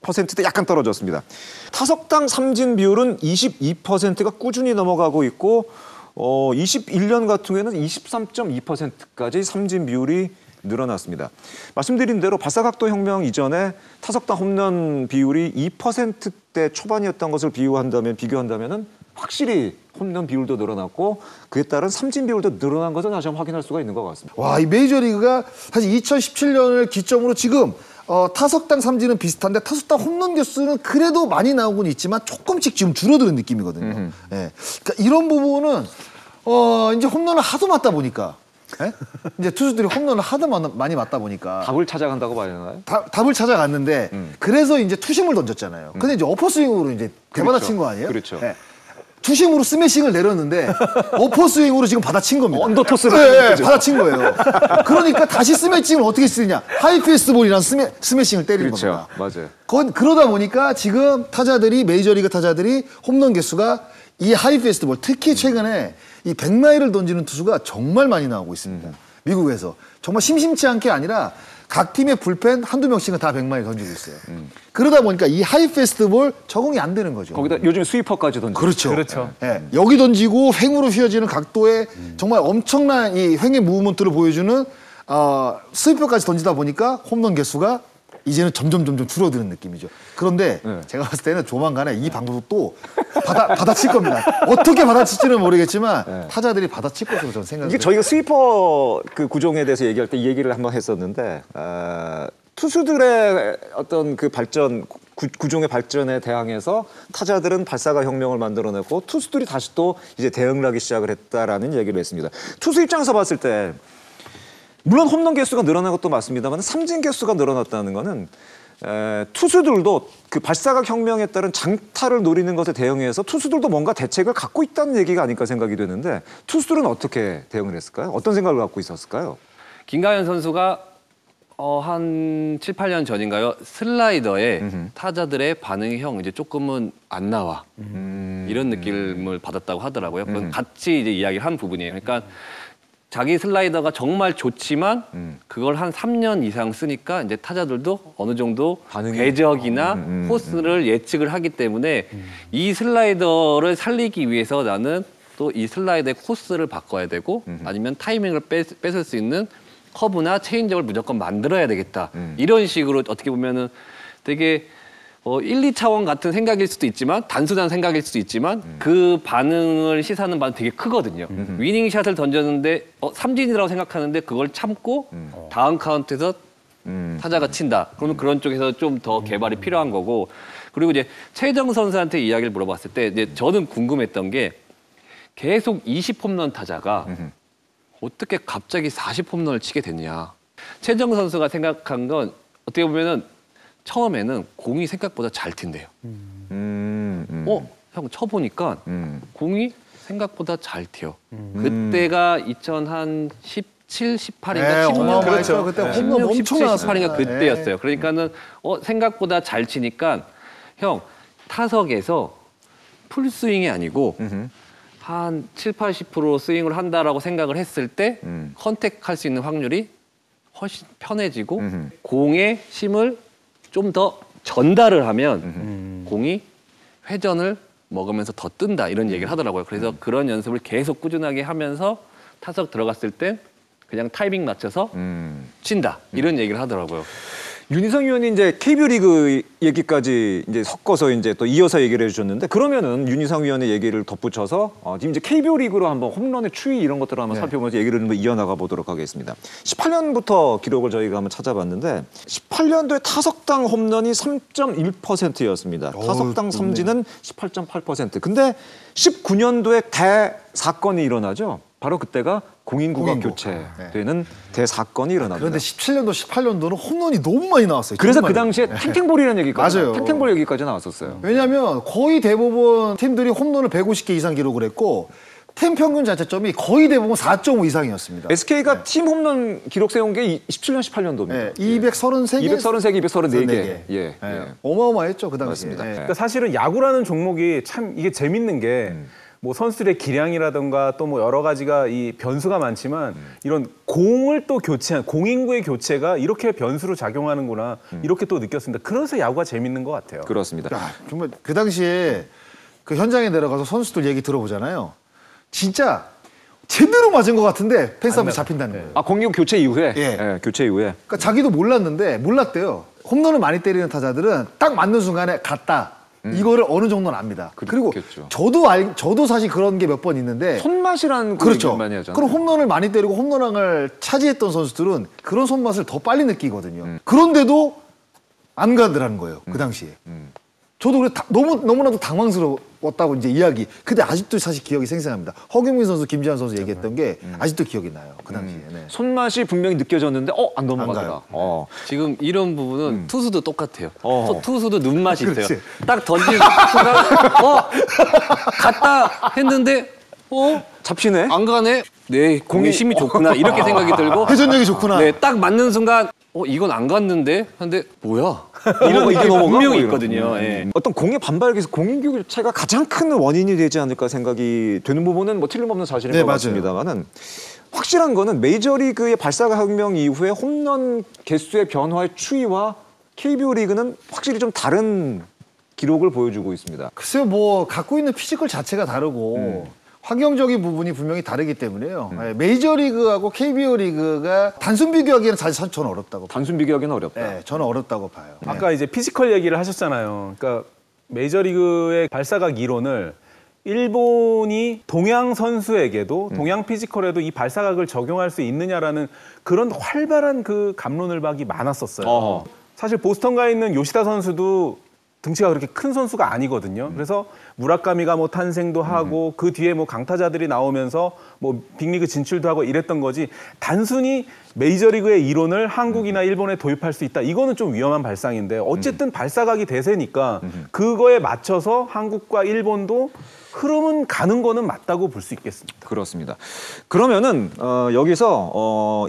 3%대 약간 떨어졌습니다. 타석당 삼진 비율은 22%가 꾸준히 넘어가고 있고 21년 같은 경우에는 23.2%까지 삼진 비율이 늘어났습니다. 말씀드린 대로 발사각도 혁명 이전에 타석당 홈런 비율이 2%대 초반이었던 것을 비교한다면은 확실히 홈런 비율도 늘어났고 그에 따른 삼진 비율도 늘어난 것을 다시 한번 확인할 수가 있는 것 같습니다. 와, 이 메이저리그가 사실 2017년을 기점으로 지금 타석당 삼진은 비슷한데 타석당 홈런 개수는 그래도 많이 나오곤 있지만 조금씩 지금 줄어드는 느낌이거든요. 예. 그러니까 이런 부분은 이제 홈런을 하도 맞다 보니까 이제 투수들이 홈런을 하도 많이 맞다 보니까 답을 찾아간다고 봐야 되나요? 답을 찾아갔는데 그래서 이제 투심을 던졌잖아요. 근데 이제 어퍼스윙으로 이제 대받아친 거 아니에요? 그렇죠. 예. 투심으로 스매싱을 내렸는데 어퍼스윙으로 지금 받아친 겁니다. 언더토스를 받아친 거예요. 그러니까 다시 스매싱을 어떻게 쓰느냐? 하이패스트볼이라는 스매싱을 때리는 그렇죠. 겁니다. 맞아요. 그러다 보니까 지금 메이저리그 타자들이 홈런 개수가 이 하이패스트볼, 특히 최근에 이 100마일을 던지는 투수가 정말 많이 나오고 있습니다. 미국에서. 정말 심심치 않게 아니라 각 팀의 불펜 한두 명씩은 다 100마일 던지고 있어요. 그러다 보니까 이 하이패스트볼 적응이 안 되는 거죠. 거기다 요즘 스위퍼까지 던지고. 그렇죠. 네. 여기 던지고 횡으로 휘어지는 각도에 정말 엄청난 이 횡의 무브먼트를 보여주는 스위퍼까지 던지다 보니까 홈런 개수가 이제는 점점 줄어드는 느낌이죠. 그런데 제가 봤을 때는 조만간에 이 방법도 또 받아칠 겁니다. 어떻게 받아칠지는 모르겠지만 타자들이 받아칠 것으로 저는 생각합니다. 이게 저희가 스위퍼 그 구종에 대해서 얘기할 때 이 얘기를 한번 했었는데 투수들의 어떤 그 발전 구종의 발전에 대항해서 타자들은 발사각 혁명을 만들어내고 투수들이 다시 또 이제 대응을 하기 시작을 했다라는 얘기를 했습니다. 투수 입장에서 봤을 때 물론 홈런 개수가 늘어난 것도 맞습니다만 삼진 개수가 늘어났다는 거는 투수들도 그 발사각 혁명에 따른 장타를 노리는 것에 대응해서 투수들도 뭔가 대책을 갖고 있다는 얘기가 아닐까 생각이 되는데 투수들은 어떻게 대응을 했을까요? 어떤 생각을 갖고 있었을까요? 김가현 선수가 한 7, 8년 전인가요? 슬라이더에 타자들의 반응이 형 이제 조금은 안 나와. 이런 느낌을 받았다고 하더라고요. 같이 이제 이야기를 한 부분이에요. 그러니까 자기 슬라이더가 정말 좋지만 그걸 한 3년 이상 쓰니까 이제 타자들도 어느 정도 궤적이나 코스를 예측을 하기 때문에 이 슬라이더를 살리기 위해서 나는 또 이 슬라이더의 코스를 바꿔야 되고 아니면 타이밍을 뺏을 수 있는 커브나 체인지업을 무조건 만들어야 되겠다. 이런 식으로 어떻게 보면은 되게 1, 2차원 같은 생각일 수도 있지만 단순한 생각일 수도 있지만 그 반응을 시사하는 바는 되게 크거든요. 위닝샷을 던졌는데 삼진이라고 생각하는데 그걸 참고 다음 카운트에서 타자가 친다. 그러면 그런 쪽에서 좀 더 개발이 필요한 거고 그리고 이제 최정 선수한테 이야기를 물어봤을 때 이제 저는 궁금했던 게 계속 20홈런 타자가 어떻게 갑자기 40홈런을 치게 됐냐. 최정 선수가 생각한 건 어떻게 보면은 처음에는 공이 생각보다 잘 튄대요. 형 쳐보니까 공이 생각보다 잘 튀어. 그때가 2017, 18인가 16. 그렇죠. 그때 홈런 엄청 17, 나왔어요. 18인가 그때였어요. 그러니까는 생각보다 잘 치니까 형 타석에서 풀스윙이 아니고 한 7, 80% 스윙을 한다라고 생각을 했을 때 컨택할 수 있는 확률이 훨씬 편해지고 공의 힘을 좀 더 전달을 하면 공이 회전을 먹으면서 더 뜬다 이런 얘기를 하더라고요. 그래서 그런 연습을 계속 꾸준하게 하면서 타석 들어갔을 땐 그냥 타이밍 맞춰서 친다 이런 얘기를 하더라고요. 윤희상 위원이 이제 KBO 리그 얘기까지 이제 섞어서 이제 또 이어서 얘기를 해주셨는데 그러면은 윤희상 위원의 얘기를 덧붙여서 지금 이제 KBO 리그로 한번 홈런의 추이 이런 것들을 한번 살펴보면서 얘기를 좀 이어나가 보도록 하겠습니다. 18년부터 기록을 저희가 한번 찾아봤는데 18년도에 타석당 홈런이 3.1%였습니다. 타석당 삼진은 18.8%. 근데 19년도에 대사건이 일어나죠. 바로 그때가 공인구가 교체되는 대사건이 일어납니다. 그런데 17년도, 18년도는 홈런이 너무 많이 나왔어요. 그래서 그 당시에 탱탱볼이라는 얘기까지 맞아요. 탱탱볼 얘기까지 나왔었어요. 왜냐하면 거의 대부분 팀들이 홈런을 150개 이상 기록을 했고 팀 평균 자체점이 거의 대부분 4.5 이상이었습니다. SK가 팀 홈런 기록 세운 게 17년, 18년도입니다. 네, 233개? 233개, 234개. 예. 어마어마했죠, 그 당시에. 맞습니다. 그러니까 사실은 야구라는 종목이 참 이게 재밌는 게 뭐 선수들의 기량이라든가 또 뭐 여러 가지가 이 변수가 많지만 이런 공을 또 교체한 공인구의 교체가 이렇게 변수로 작용하는구나 이렇게 또 느꼈습니다. 그래서 야구가 재밌는 것 같아요. 그렇습니다. 야, 정말 그 당시에 그 현장에 내려가서 선수들 얘기 들어보잖아요. 진짜 제대로 맞은 것 같은데 펜스 앞에 잡힌다는 거예요. 공인구 교체 이후에? 예. 예, 교체 이후에. 그러니까 자기도 몰랐대요. 홈런을 많이 때리는 타자들은 딱 맞는 순간에 갔다. 이거를 어느 정도는 압니다. 그리고 저도 사실 그런 게 몇 번 있는데 손맛이라는 그렇죠. 많이 하잖아요. 그럼 홈런을 많이 때리고 홈런왕을 차지했던 선수들은 그런 손맛을 더 빨리 느끼거든요. 그런데도 안 가더라는 거예요. 그 당시에. 저도 그래 너무나도 당황스러웠다고 이제 이야기. 근데 아직도 사실 기억이 생생합니다. 허경민 선수, 김지한 선수 얘기했던 게 아직도 기억이 나요. 그 당시에. 네. 손맛이 분명히 느껴졌는데 안 넘어가더라. 지금 이런 부분은 투수도 똑같아요. 투수도 눈맛이 있어요. 그렇지. 딱 던진 순간 갔다 했는데 잡히네? 안 가네. 네, 공의 힘이 좋구나 이렇게 생각이 들고 회전력이 좋구나. 네, 딱 맞는 순간 이건 안 갔는데 근데 뭐야? 이런 이게 넘어가? 분명히 이런. 있거든요. 예. 어떤 공의 반발에서 공인구 교체가 가장 큰 원인이 되지 않을까 생각이 되는 부분은 뭐 틀림없는 사실인 것 같습니다만은 확실한 거는 메이저리그의 발사革명 이후에 홈런 개수의 변화의 추이와 KBO 리그는 확실히 좀 다른 기록을 보여주고 있습니다. 글쎄요, 뭐 갖고 있는 피지컬 자체가 다르고 환경적인 부분이 분명히 다르기 때문에요. 메이저리그하고 KBO 리그가 단순 비교하기에는 사실 저는 어렵다고 봐요. 단순 비교하기는 어렵다. 네, 저는 어렵다고 봐요. 아까 이제 피지컬 얘기를 하셨잖아요. 그러니까 메이저리그의 발사각 이론을 일본이 동양 선수에게도 동양 피지컬에도 이 발사각을 적용할 수 있느냐라는 그런 활발한 그 갑론을박이 많았었어요. 사실 보스턴가 있는 요시다 선수도 등치가 그렇게 큰 선수가 아니거든요. 그래서 무라카미가 뭐 탄생도 하고 그 뒤에 뭐 강타자들이 나오면서 뭐 빅리그 진출도 하고 이랬던 거지 단순히 메이저리그의 이론을 한국이나 일본에 도입할 수 있다. 이거는 좀 위험한 발상인데 어쨌든 발사각이 대세니까 그거에 맞춰서 한국과 일본도 흐름은 가는 거는 맞다고 볼 수 있겠습니다. 그렇습니다. 그러면은 여기서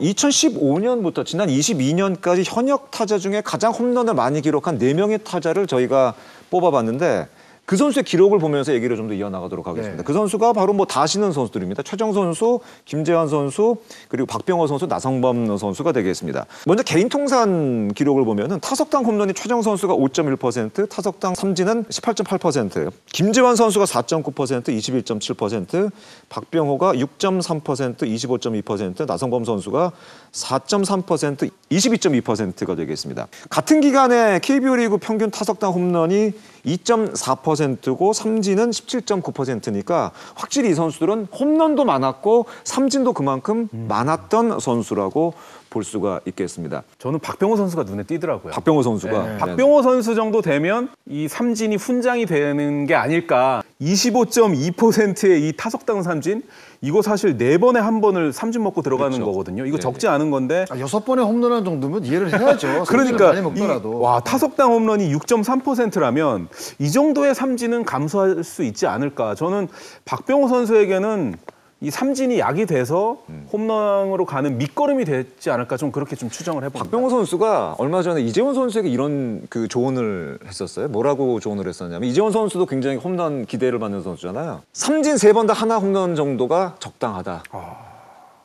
2015년부터 지난 22년까지 현역 타자 중에 가장 홈런을 많이 기록한 4명의 타자를 저희가 뽑아봤는데 그 선수의 기록을 보면서 얘기를 좀 더 이어나가도록 하겠습니다. 그 선수가 바로 뭐 다 아시는 선수들입니다. 최정 선수, 김재환 선수, 그리고 박병호 선수, 나성범 선수가 되겠습니다. 먼저 개인 통산 기록을 보면은 타석당 홈런이 최정 선수가 5.1%, 타석당 삼진은 18.8%, 김재환 선수가 4.9%, 21.7%, 박병호가 6.3%, 25.2%, 나성범 선수가 4.3%, 22.2%가 되겠습니다. 같은 기간에 KBO 리그 평균 타석당 홈런이 2.4%고 삼진은 17.9%니까 확실히 이 선수들은 홈런도 많았고 삼진도 그만큼 많았던 선수라고 볼 수가 있겠습니다. 저는 박병호 선수가 눈에 띄더라고요. 박병호 선수가. 네. 박병호 선수 정도 되면 이 삼진이 훈장이 되는 게 아닐까. 25.2%의 이 타석당 삼진 이거 사실 4번에 한 번을 삼진 먹고 들어가는 거거든요. 이거 적지 않은 건데 6번에 홈런한 정도면 이해를 해야죠. 그러니까 많이 먹더라도. 와 타석당 홈런이 6.3%라면 이 정도의 삼진은 감소할 수 있지 않을까. 저는 박병호 선수에게는 이 삼진이 약이 돼서 홈런으로 가는 밑거름이 되지 않을까 좀 그렇게 좀 추정을 해봅니다. 박병호 선수가 얼마 전에 이재원 선수에게 이런 그 조언을 했었어요. 뭐라고 조언을 했었냐면 이재원 선수도 굉장히 홈런 기대를 받는 선수잖아요. 삼진 3번 다 하나 홈런 정도가 적당하다.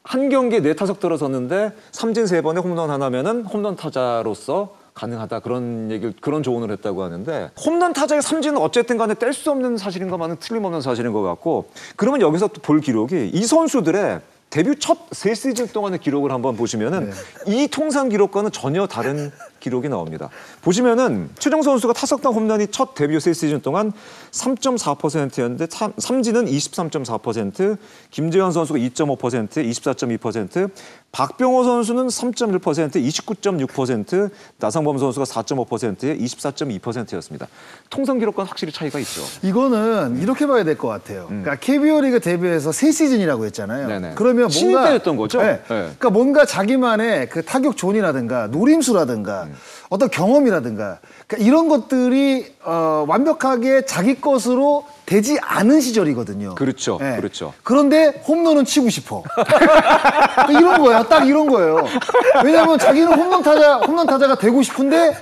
한 경기에 4타석 들어섰는데 삼진 3번에 홈런 하나면은 홈런 타자로서 가능하다 그런 조언을 했다고 하는데 홈런 타자의 삼진은 어쨌든 간에 뗄 수 없는 사실인 것만은 틀림없는 사실인 것 같고 그러면 여기서 또 볼 기록이 이 선수들의 데뷔 첫 3시즌 동안의 기록을 한번 보시면은 이 통산 기록과는 전혀 다른 기록이 나옵니다. 보시면은 최정 선수가 타석당 홈런이 첫 데뷔 3시즌 동안 3.4%였는데 삼진은 23.4%, 김재환 선수가 2.5%, 24.2%, 박병호 선수는 3.1%, 29.6%, 나상범 선수가 4.5%에 24.2%였습니다. 통산 기록과는 확실히 차이가 있죠. 이거는 이렇게 봐야 될 것 같아요. 그러니까 KBO 리그 데뷔해서 3시즌이라고 했잖아요. 네네. 그러면 뭔가 신인때였던 거죠? 네. 그러니까 뭔가 자기만의 그 타격 존이라든가 노림수라든가 어떤 경험이라든가 그러니까 이런 것들이 완벽하게 자기 것으로 되지 않은 시절이거든요. 그렇죠. 네. 그렇죠. 그런데 홈런은 치고 싶어. 이런 거예요. 딱 이런 거예요. 왜냐하면 자기는 홈런 타자가 되고 싶은데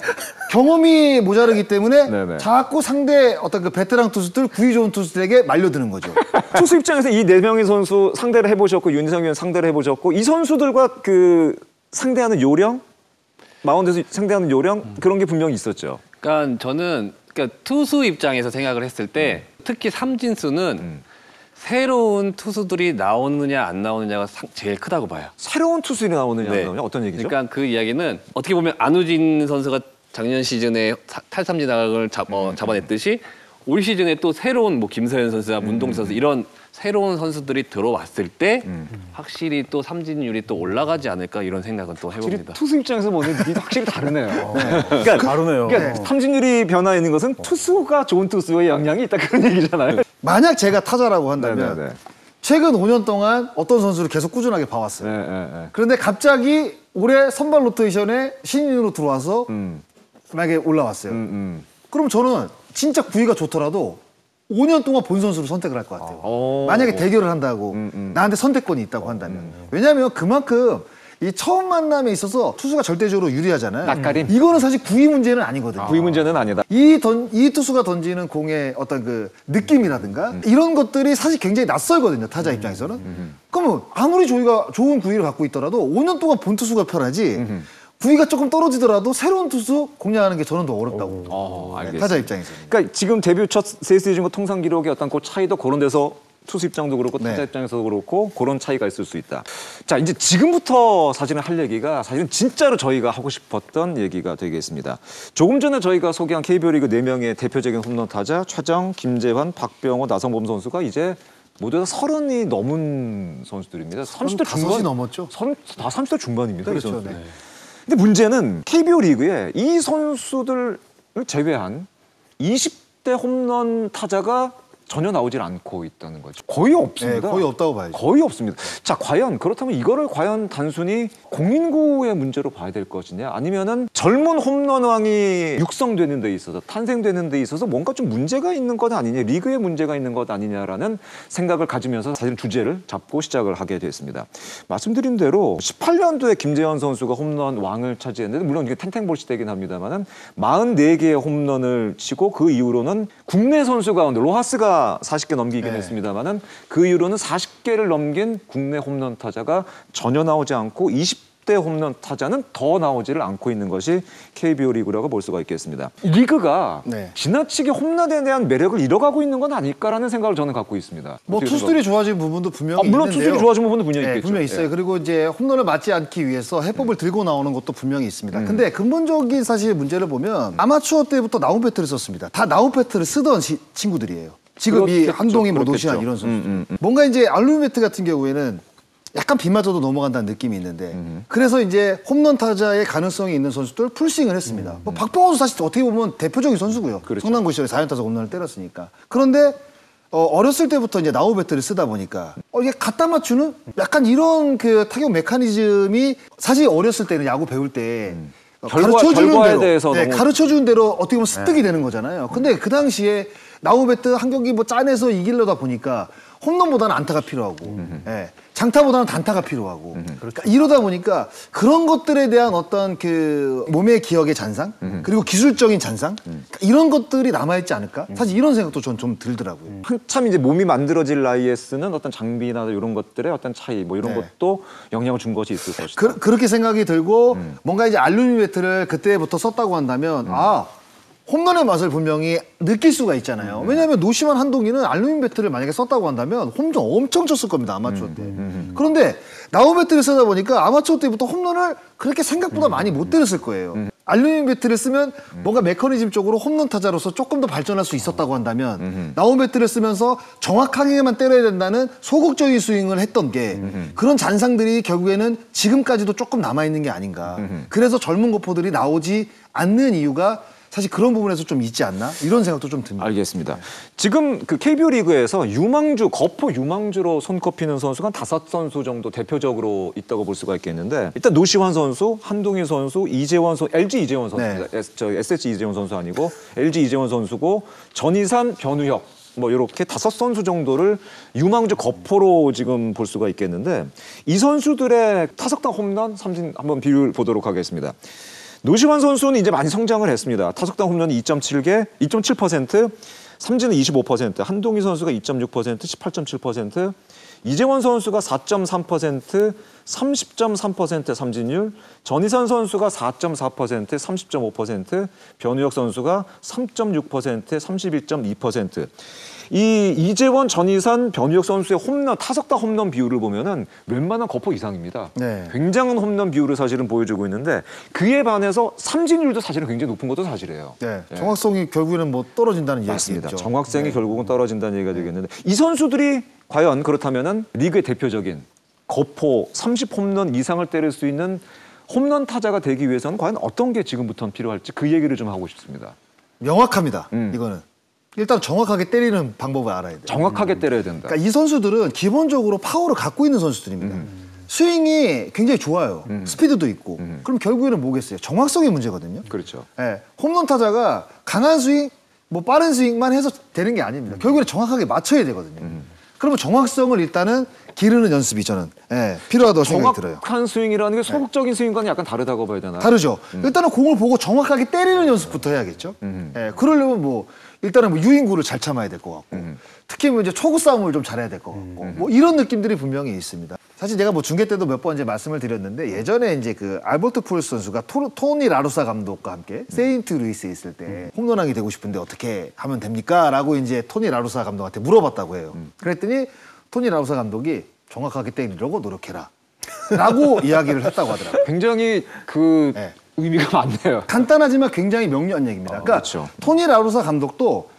경험이 모자르기 때문에 네네. 자꾸 상대 어떤 그 베테랑 투수들, 구위 좋은 투수들에게 말려드는 거죠. 투수 입장에서 이 4명의 선수 상대를 해보셨고 윤희상 위원 상대를 해보셨고 이 선수들과 그 상대하는 요령, 마운드에서 상대하는 요령 그런 게 분명히 있었죠. 그러니까 저는 투수 입장에서 생각을 했을 때 특히 삼진수는 새로운 투수들이 나오느냐 안 나오느냐가 제일 크다고 봐요. 새로운 투수들이 나오느냐 안 네. 나오느냐 어떤 얘기죠? 그러니까 그 이야기는 어떻게 보면 안우진 선수가 작년 시즌에 탈삼진왕을 잡아냈듯이 올 시즌에 또 새로운 뭐 김서현 선수나 문동 선수 이런 새로운 선수들이 들어왔을 때 확실히 또 삼진율이 또 올라가지 않을까 이런 생각은 또 해봅니다. 투수 입장에서 보는 게 확실히 다르네요. 그러니까, 다르네요. 그러니까 삼진율이 변화있는 것은 투수가 좋은 투수의 영향이 있다 그런 얘기잖아요. 만약 제가 타자라고 한다면 네네네. 최근 5년 동안 어떤 선수를 계속 꾸준하게 봐왔어요. 네. 그런데 갑자기 올해 선발 로테이션에 신인으로 들어와서 만약에 올라왔어요. 그럼 저는 진짜 구위가 좋더라도 5년 동안 본 선수를 선택을 할 것 같아요. 만약에 대결을 한다고 나한테 선택권이 있다고 한다면. 왜냐하면 그만큼 이 처음 만남에 있어서 투수가 절대적으로 유리하잖아요. 낯가림? 이거는 사실 구위 문제는 아니거든요. 구위 문제는 아니다. 이 투수가 던지는 공의 어떤 그 느낌이라든가 이런 것들이 사실 굉장히 낯설거든요. 타자 입장에서는. 그러면 아무리 저희가 좋은 구위를 갖고 있더라도 5년 동안 본 투수가 편하지 구위가 조금 떨어지더라도 새로운 투수 공략하는 게 저는 더 어렵다고. 알겠습니다. 타자 입장에서. 그러니까 지금 데뷔 첫 3시즌과 통상 기록의 어떤 그 차이도 그런 데서 투수 입장도 그렇고 타자 입장에서도 그렇고 그런 차이가 있을 수 있다. 자, 이제 지금부터 사실은 할 얘기가 사실은 진짜로 저희가 하고 싶었던 얘기가 되겠습니다. 조금 전에 저희가 소개한 KBO 리그 4명의 대표적인 홈런 타자 최정, 김재환, 박병호, 나성범 선수가 이제 모두 다 30이 넘은 선수들입니다. 30대 중반 넘었죠. 다 30대 중반입니다. 그렇죠. 이 선수들. 근데 문제는 KBO 리그에 이 선수들을 제외한 20대 홈런 타자가 전혀 나오질 않고 있다는 거죠. 거의 없습니다. 네, 거의 없다고 봐야죠. 거의 없습니다. 자, 과연 그렇다면 이거를 과연 단순히 공인구의 문제로 봐야 될 것이냐 아니면은 젊은 홈런왕이 육성되는 데 있어서 탄생되는 데 있어서 뭔가 좀 문제가 있는 것 아니냐, 리그에 문제가 있는 것 아니냐라는 생각을 가지면서 사실 주제를 잡고 시작을 하게 됐습니다. 말씀드린 대로 18년도에 김재환 선수가 홈런 왕을 차지했는데 물론 이게 탱탱볼 시대이긴 합니다만은 44개의 홈런을 치고 그 이후로는 국내 선수 가운데 로하스가 40개 넘기긴 했습니다만은 그 이후로는 40개를 넘긴 국내 홈런 타자가 전혀 나오지 않고 20대 홈런 타자는 더 나오지를 않고 있는 것이 KBO 리그라고 볼 수가 있겠습니다. 리그가 지나치게 홈런에 대한 매력을 잃어가고 있는 건 아닐까라는 생각을 저는 갖고 있습니다. 뭐 투수들이 좋아진 부분도 분명히 물론 있는데요. 투수들이 좋아진 부분도 분명히 있겠죠. 분명히 있어요. 그리고 이제 홈런을 맞지 않기 위해서 해법을 들고 나오는 것도 분명히 있습니다. 근데 근본적인 사실 문제를 보면 아마추어 때부터 나우 배트를 썼습니다. 다 나우 배트를 쓰던 친구들이에요. 지금 이 한동희, 뭐 노시안 이런 선수. 뭔가 이제 알루미베트 같은 경우에는 약간 비 맞아도 넘어간다는 느낌이 있는데 그래서 이제 홈런 타자의 가능성이 있는 선수들 풀스윙을 했습니다. 뭐 박병호 선수 사실 어떻게 보면 대표적인 선수고요. 성남고 시절에 4연타석 홈런을 때렸으니까. 그런데 어렸을 때부터 이제 나우 배트를 쓰다 보니까 이게 갖다 맞추는 약간 이런 그 타격 메커니즘이 사실 어렸을 때는 야구 배울 때 가르쳐주는 대로, 가르쳐주는 대로 어떻게 보면 습득이 되는 거잖아요. 근데 그 당시에 나무 배트 한 경기 뭐 짜내서 이기려다 보니까 홈런보다는 안타가 필요하고 예, 장타보다는 단타가 필요하고 그러니까 이러다 보니까 그런 것들에 대한 어떤 그 몸의 기억의 잔상 그리고 기술적인 잔상 그러니까 이런 것들이 남아있지 않을까? 사실 이런 생각도 전 좀 들더라고요. 한참 이제 몸이 만들어질 나이에 쓰는 어떤 장비나 이런 것들의 어떤 차이 뭐 이런 네. 것도 영향을 준 것이 있을 것이다. 그렇게 생각이 들고 뭔가 이제 알루미늄 배트를 그때부터 썼다고 한다면 홈런의 맛을 분명히 느낄 수가 있잖아요. 왜냐하면 노시만 한동희는 알루미늄 배트를 만약에 썼다고 한다면 홈런 엄청 쳤을 겁니다. 아마추어 때. 그런데 나무 배트를 쓰다 보니까 아마추어 때부터 홈런을 그렇게 생각보다 많이 못 때렸을 거예요. 알루미늄 배트를 쓰면 뭔가 메커니즘적으로 홈런 타자로서 조금 더 발전할 수 있었다고 한다면 나무 배트를 쓰면서 정확하게만 때려야 된다는 소극적인 스윙을 했던 게 그런 잔상들이 결국에는 지금까지도 조금 남아있는 게 아닌가. 그래서 젊은 거포들이 나오지 않는 이유가 사실 그런 부분에서 좀 있지 않나? 이런 생각도 좀 듭니다. 알겠습니다. 지금 그 KBO 리그에서 유망주, 거포 유망주로 손꼽히는 선수가 한 5선수 정도 대표적으로 있다고 볼 수가 있겠는데 일단 노시환 선수, 한동희 선수, 이재원 선수, LG 이재원 선수입니다. SH 이재원 선수 아니고 LG 이재원 선수고 전희산, 변우혁 뭐 이렇게 5선수 정도를 유망주 거포로 지금 볼 수가 있겠는데 이 선수들의 타석당 홈런, 삼진 한번 비율 보도록 하겠습니다. 노시환 선수는 이제 많이 성장을 했습니다. 타석당 홈런이 2.7%, 삼진은 25%, 한동희 선수가 2.6%, 18.7%, 이재원 선수가 4.3%, 30.3% 삼진율, 전희산 선수가 4.4%, 30.5%, 변우혁 선수가 3.6%, 31.2%. 이 이재원, 전희산, 변우혁 선수의 홈런, 타석당 홈런 비율을 보면은 웬만한 거포 이상입니다. 네. 굉장한 홈런 비율을 사실은 보여주고 있는데 그에 반해서 삼진율도 사실은 굉장히 높은 것도 사실이에요. 네. 정확성이 결국에는 뭐 떨어진다는 맞습니다. 얘기겠죠. 정확성이 결국은 떨어진다는 얘기가 되겠는데 이 선수들이 과연 그렇다면은 리그의 대표적인 거포 30홈런 이상을 때릴 수 있는 홈런 타자가 되기 위해서는 과연 어떤 게 지금부터는 필요할지 그 얘기를 좀 하고 싶습니다. 명확합니다. 이거는. 일단 정확하게 때리는 방법을 알아야 돼요. 정확하게 때려야 된다. 그러니까 이 선수들은 기본적으로 파워를 갖고 있는 선수들입니다. 스윙이 굉장히 좋아요. 스피드도 있고. 그럼 결국에는 뭐겠어요? 정확성의 문제거든요. 그렇죠. 네. 홈런 타자가 강한 스윙, 뭐 빠른 스윙만 해서 되는 게 아닙니다. 결국에는 정확하게 맞춰야 되거든요. 그러면 정확성을 일단은 기르는 연습이 저는 필요하다고 생각이 들어요. 정확한 스윙이라는 게 소극적인 스윙과는 약간 다르다고 봐야 되나요? 다르죠. 일단은 공을 보고 정확하게 때리는 연습부터 해야겠죠. 그러려면 뭐 일단은 뭐 유인구를 잘 참아야 될 것 같고 특히 뭐 이제 초구 싸움을 좀 잘해야 될 것 같고 뭐 이런 느낌들이 분명히 있습니다. 사실 제가 뭐 중계 때도 몇 번 이제 말씀을 드렸는데 예전에 이제 그 알버트 푸얼스 선수가 토니 라루사 감독과 함께 세인트 루이스에 있을 때 홈런왕이 되고 싶은데 어떻게 하면 됩니까? 라고 이제 토니 라루사 감독한테 물어봤다고 해요. 그랬더니 토니 라루사 감독이 정확하게 때리려고 노력해라. 라고 이야기를 했다고 하더라고요. 굉장히 그 의미가 많네요. 간단하지만 굉장히 명료한 얘기입니다. 그러니까 그렇죠. 토니 라루사 감독도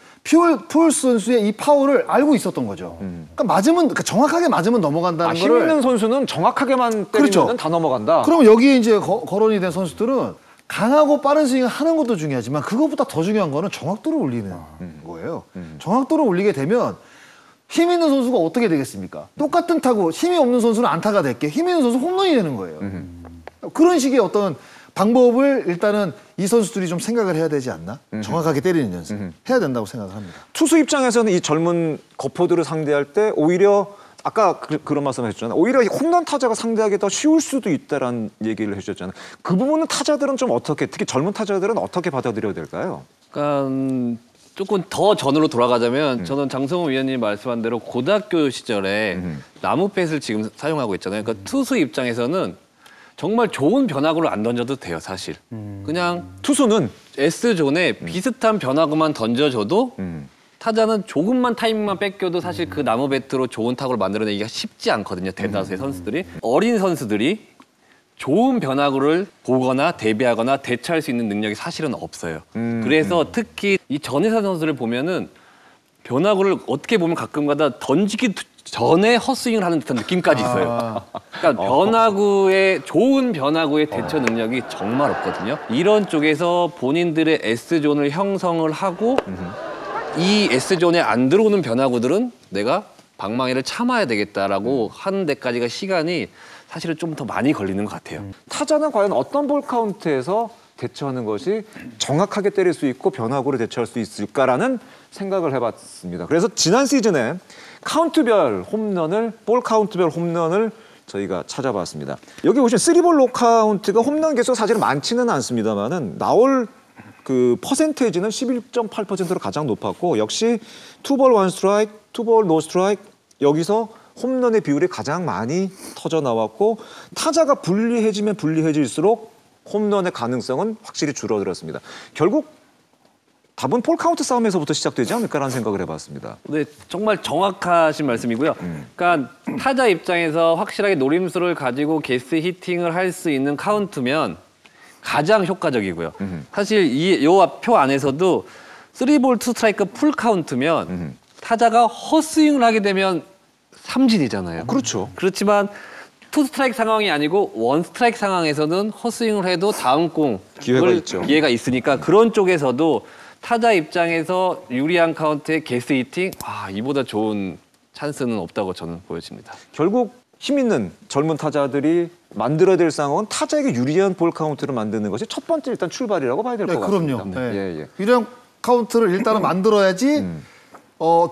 푸얼스 선수의 이 파워를 알고 있었던 거죠. 그러니까 그러니까 정확하게 맞으면 넘어간다는 힘 거를. 있는 선수는 정확하게만 때리면 그렇죠. 다 넘어간다. 그러면 여기에 이제 거론이 된 선수들은 강하고 빠른 스윙을 하는 것도 중요하지만 그것보다 더 중요한 거는 정확도를 올리는 거예요. 정확도를 올리게 되면 힘 있는 선수가 어떻게 되겠습니까? 똑같은 타구, 힘이 없는 선수는 안타가 될게 힘 있는 선수 홈런이 되는 거예요. 그런 식의 어떤 방법을 일단은 이 선수들이 좀 생각을 해야 되지 않나? 정확하게 때리는 연습 해야 된다고 생각을 합니다. 투수 입장에서는 이 젊은 거포들을 상대할 때 오히려 아까 그런 말씀 하셨잖아요. 오히려 홈런 타자가 상대하기 더 쉬울 수도 있다라는 얘기를 해주셨잖아요. 그 부분은 타자들은 좀 어떻게, 특히 젊은 타자들은 어떻게 받아들여야 될까요? 그러니까 조금 더 전으로 돌아가자면 저는 장성호 위원님 말씀한 대로 고등학교 시절에 나무펫을 지금 사용하고 있잖아요. 그러니까 투수 입장에서는 정말 좋은 변화구를 안 던져도 돼요, 사실. 그냥 투수는 S존에 비슷한 변화구만 던져줘도 타자는 조금만 타이밍만 뺏겨도 사실 그 나무 배트로 좋은 타구를 만들어내기가 쉽지 않거든요, 대다수의 선수들이. 어린 선수들이 좋은 변화구를 보거나 대비하거나 대처할 수 있는 능력이 사실은 없어요. 그래서 특히 이 전희산 선수를 보면은 변화구를 어떻게 보면 가끔가다 던지기 전에 헛스윙을 하는 듯한 느낌까지 있어요. 그러니까 좋은 변화구의 대처 능력이 정말 없거든요. 이런 쪽에서 본인들의 S존을 형성을 하고 이 S존에 안 들어오는 변화구들은 내가 방망이를 참아야 되겠다라고 하는 데까지가 시간이 사실은 좀 더 많이 걸리는 것 같아요. 타자는 과연 어떤 볼 카운트에서 대처하는 것이 정확하게 때릴 수 있고 변화구를 대처할 수 있을까라는 생각을 해봤습니다. 그래서 지난 시즌에 카운트별 홈런을 볼 카운트별 홈런을 저희가 찾아봤습니다. 여기 보시면 3볼 노카운트가 홈런 개수가 사실은 많지는 않습니다만은 나올 그 퍼센테이지는 11.8%로 가장 높았고 역시 2볼 1스트라이크, 2볼 노 스트라이크 여기서 홈런의 비율이 가장 많이 터져 나왔고 타자가 불리해지면 불리해질수록 홈런의 가능성은 확실히 줄어들었습니다. 결국 답은 볼 카운트 싸움에서부터 시작되지 않을까라는 생각을 해봤습니다. 네, 정말 정확하신 말씀이고요. 그러니까 타자 입장에서 확실하게 노림수를 가지고 게스 히팅을 할 수 있는 카운트면 가장 효과적이고요. 사실 요 표 안에서도 3볼 2스트라이크 풀 카운트면 타자가 헛스윙을 하게 되면 삼진이잖아요. 그렇죠. 그렇지만 2스트라이크 상황이 아니고 1스트라이크 상황에서는 헛스윙을 해도 다음 공 기회가 있으니까 그런 쪽에서도 타자 입장에서 유리한 카운트의 게스 히팅, 이보다 좋은 찬스는 없다고 저는 보여집니다. 결국 힘 있는 젊은 타자들이 만들어야 될 상황은 타자에게 유리한 볼 카운트를 만드는 것이 첫 번째 일단 출발이라고 봐야 될 것 같습니다. 그럼요. 네. 유리한 카운트를 일단은 만들어야지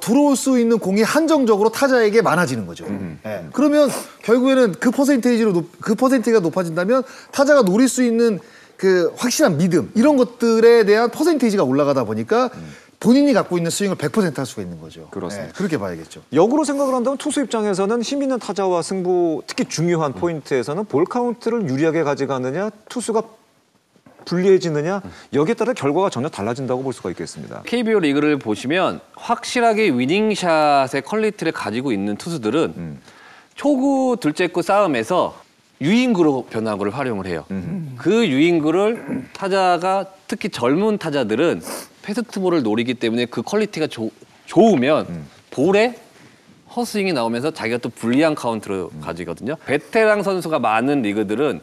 들어올 수 있는 공이 한정적으로 타자에게 많아지는 거죠. 네. 그러면 결국에는 그 퍼센테이지가 높아진다면 타자가 노릴 수 있는 그 확실한 믿음 이런 것들에 대한 퍼센테이지가 올라가다 보니까 본인이 갖고 있는 스윙을 100% 할 수가 있는 거죠. 그렇습니다. 네, 그렇게 봐야겠죠. 역으로 생각을 한다면 투수 입장에서는 힘 있는 타자와 승부, 특히 중요한 포인트에서는 볼 카운트를 유리하게 가져가느냐, 투수가 불리해지느냐 여기에 따라 결과가 전혀 달라진다고 볼 수가 있겠습니다. KBO 리그를 보시면 확실하게 위닝샷의 퀄리티를 가지고 있는 투수들은 초구 둘째 구 싸움에서 유인구로 변화구를 활용을 해요. 그 유인구를 타자가 특히 젊은 타자들은 패스트볼을 노리기 때문에 그 퀄리티가 좋으면 볼에 헛스윙이 나오면서 자기가 또 불리한 카운트를 가지거든요. 베테랑 선수가 많은 리그들은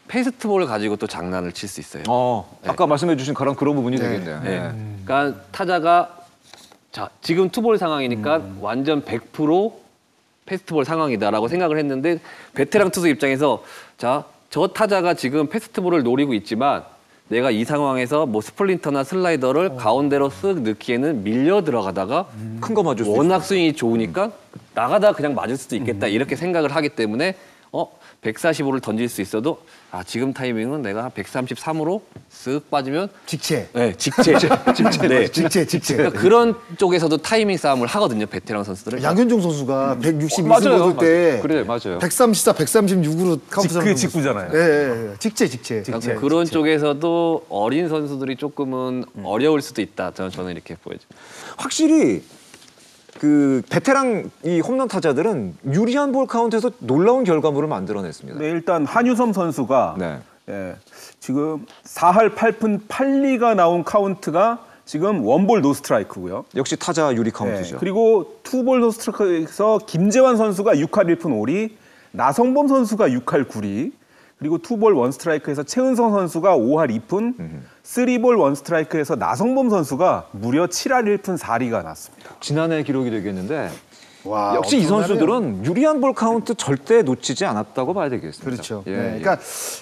패스트볼을 가지고 또 장난을 칠 수 있어요. 아까 말씀해 주신 그런 부분이 되겠네요. 네. 그러니까 타자가 지금 투볼 상황이니까 완전 100% 패스트볼 상황이다라고 생각을 했는데 베테랑 투수 입장에서 저 타자가 지금 패스트볼을 노리고 있지만 내가 이 상황에서 뭐 스플린터나 슬라이더를 가운데로 쓱 넣기에는 밀려 들어가다가 큰 거 맞을 수 워낙 스윙이 좋으니까 나가다 그냥 맞을 수도 있겠다 이렇게 생각을 하기 때문에 145를 던질 수 있어도 지금 타이밍은 내가 한 133으로 쓱 빠지면 직체. 네, 직체. 네. 직체. 그러니까 그런 쪽에서도 타이밍 싸움을 하거든요, 베테랑 선수들은. 양현종 선수가 162승 거둘 때 그래, 맞아요. 134, 136으로 카운트 그게 직구잖아요. 네, 직체. 그러니까 그런 쪽에서도 어린 선수들이 조금은 어려울 수도 있다. 저는 이렇게 보여집니다. 확실히 그 베테랑 이 홈런 타자들은 유리한 볼 카운트에서 놀라운 결과물을 만들어냈습니다. 네, 일단 한유섬 선수가 지금 4할 8푼 8리가 나온 카운트가 지금 원볼 노 스트라이크고요. 역시 타자 유리 카운트죠. 그리고 투볼 노 스트라이크에서 김재환 선수가 6할 1푼 5리, 나성범 선수가 6할 9리, 그리고 투볼 원 스트라이크에서 최은성 선수가 5할 2푼, 3볼 원 스트라이크에서 나성범 선수가 무려 7할 1푼 4리가 났습니다. 지난해 기록이 되겠는데 와, 역시 이 선수들은 유리한 볼 카운트 절대 놓치지 않았다고 봐야 되겠습니다. 그렇죠. 그러니까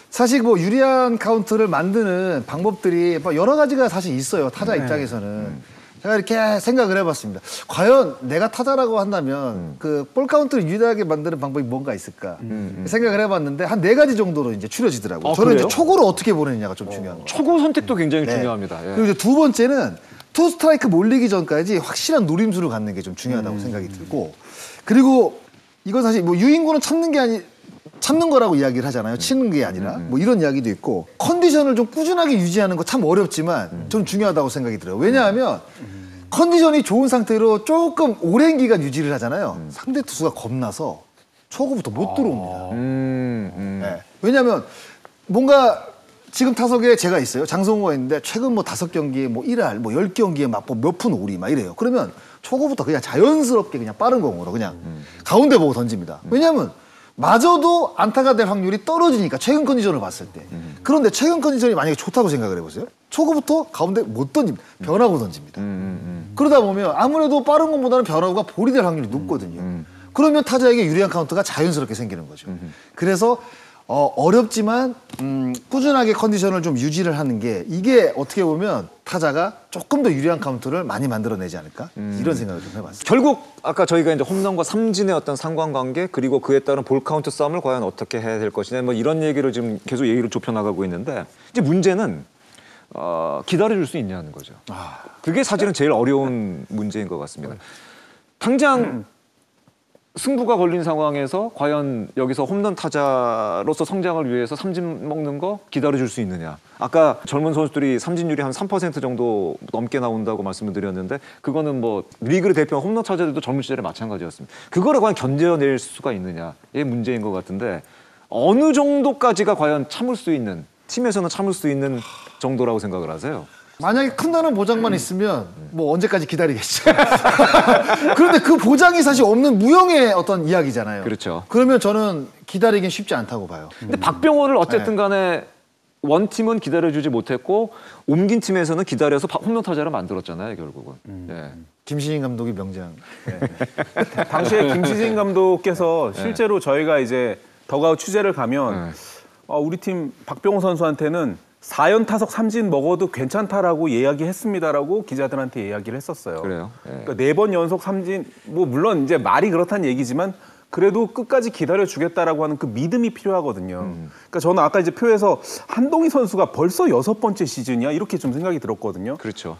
사실 뭐 유리한 카운트를 만드는 방법들이 여러 가지가 사실 있어요. 타자 입장에서는. 제가 이렇게 생각을 해봤습니다. 과연 내가 타자라고 한다면 그 볼 카운트를 유리하게 만드는 방법이 뭔가 있을까 생각을 해봤는데 한 4가지 정도로 이제 추려지더라고요. 저는 그래요? 이제 초구를 어떻게 보내느냐가 좀 중요한 거예요. 초구 선택도 굉장히 중요합니다. 그리고 이제 두 번째는 투 스트라이크 몰리기 전까지 확실한 노림수를 갖는 게 좀 중요하다고 생각이 들고, 그리고 이건 사실 뭐 유인구는 참는 거라고 이야기를 하잖아요. 치는 게 아니라 뭐 이런 이야기도 있고, 컨디션을 좀 꾸준하게 유지하는 거 참 어렵지만 좀 중요하다고 생각이 들어요. 왜냐하면 컨디션이 좋은 상태로 조금 오랜 기간 유지를 하잖아요. 상대 투수가 겁나서 초구부터 못 들어옵니다. 네. 왜냐하면 뭔가 지금 타석에 제가 있어요. 장성호가 있는데 최근 뭐 5경기에 뭐 1할 뭐 10경기에 막 몇 푼 5리 막 이래요. 그러면 초구부터 그냥 자연스럽게 그냥 빠른 공으로 그냥 가운데 보고 던집니다. 왜냐하면 맞아도 안타가 될 확률이 떨어지니까, 최근 컨디션을 봤을 때. 그런데 최근 컨디션이 만약에 좋다고 생각을 해보세요. 초구부터 가운데 못 던집니다. 변화구 던집니다. 그러다 보면 아무래도 빠른 공보다는 변화구가 볼이 될 확률이 높거든요. 그러면 타자에게 유리한 카운트가 자연스럽게 생기는 거죠. 그래서 어렵지만 꾸준하게 컨디션을 좀 유지를 하는 게 이게 어떻게 보면 타자가 조금 더 유리한 카운트를 많이 만들어내지 않을까 이런 생각을 좀 해봤습니다. 결국 아까 저희가 이제 홈런과 삼진의 어떤 상관관계 그리고 그에 따른 볼 카운트 싸움을 과연 어떻게 해야 될 것이냐 뭐 이런 얘기를 지금 계속 얘기를 좁혀나가고 있는데 이제 문제는 기다려줄 수 있냐는 거죠. 그게 사실은 제일 어려운 문제인 것 같습니다. 당장 승부가 걸린 상황에서 과연 여기서 홈런 타자로서 성장을 위해서 삼진 먹는 거 기다려줄 수 있느냐. 아까 젊은 선수들이 삼진율이 한 3% 정도 넘게 나온다고 말씀을 드렸는데 그거는 뭐 리그를 대표한 홈런 타자들도 젊은 시절에 마찬가지였습니다. 그거를 과연 견뎌낼 수가 있느냐의 문제인 것 같은데 어느 정도까지가 과연 참을 수 있는 팀에서는 참을 수 있는 정도라고 생각을 하세요? 만약에 큰다는 보장만 있으면 뭐 언제까지 기다리겠죠. 그런데 그 보장이 사실 없는 무형의 어떤 이야기잖아요. 그렇죠. 그러면 저는 기다리긴 쉽지 않다고 봐요. 근데 박병호를 어쨌든 간에 원팀은 기다려주지 못했고 옮긴 팀에서는 기다려서 홈런 타자를 만들었잖아요, 결국은. 네. 김신인 감독이 명장. 당시에 김시진 감독께서 실제로 저희가 이제 더가웃 취재를 가면 우리 팀 박병호 선수한테는 4연 타석 삼진 먹어도 괜찮다라고 이야기했습니다라고 기자들한테 이야기를 했었어요. 그래요? 그러니까 4번 연속 삼진, 뭐 물론 이제 말이 그렇다는 얘기지만 그래도 끝까지 기다려주겠다라고 하는 그 믿음이 필요하거든요. 그러니까 저는 아까 이제 표에서 한동희 선수가 벌써 6번째 시즌이야 이렇게 좀 생각이 들었거든요. 그렇죠.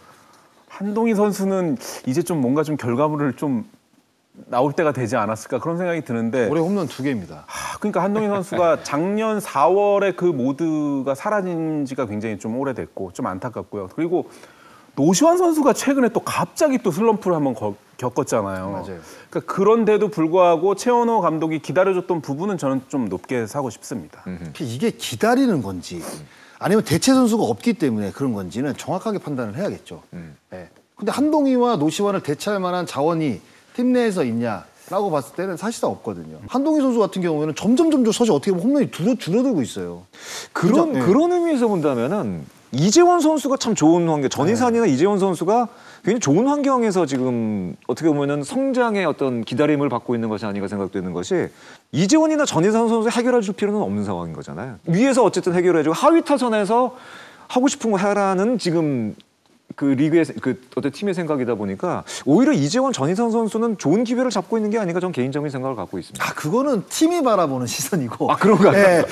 한동희 선수는 이제 좀 뭔가 좀 결과물을 좀 나올 때가 되지 않았을까 그런 생각이 드는데 올해 홈런 2개입니다. 그러니까 한동희 선수가 작년 4월에 그 모드가 사라진 지가 굉장히 좀 오래됐고 좀 안타깝고요. 그리고 노시환 선수가 최근에 또 갑자기 또 슬럼프를 한번 겪었잖아요. 맞아요. 그러니까 그런데도 불구하고 최원호 감독이 기다려줬던 부분은 저는 좀 높게 사고 싶습니다. 이게 기다리는 건지 아니면 대체 선수가 없기 때문에 그런 건지는 정확하게 판단을 해야겠죠. 네. 근데 한동희와 노시환을 대체할 만한 자원이 팀 내에서 있냐라고 봤을 때는 사실상 없거든요. 한동희 선수 같은 경우에는 점점 사실 어떻게 보면 홈런이 줄어들고 있어요. 그런 의미에서 본다면은 이재원 선수가 참 좋은 환경, 전희산이나 이재원 선수가 굉장히 좋은 환경에서 지금 어떻게 보면은 성장의 어떤 기다림을 받고 있는 것이 아닌가 생각되는 것이 이재원이나 전희산 선수 해결해 줄 필요는 없는 상황인 거잖아요. 위에서 어쨌든 해결해주고 하위 타선에서 하고 싶은 거 해라는 지금 그 리그의 그 어떤 팀의 생각이다 보니까 오히려 이재원 전희산 선수는 좋은 기회를 잡고 있는 게 아닌가 저는 개인적인 생각을 갖고 있습니다. 그거는 팀이 바라보는 시선이고. 그런가요? 네,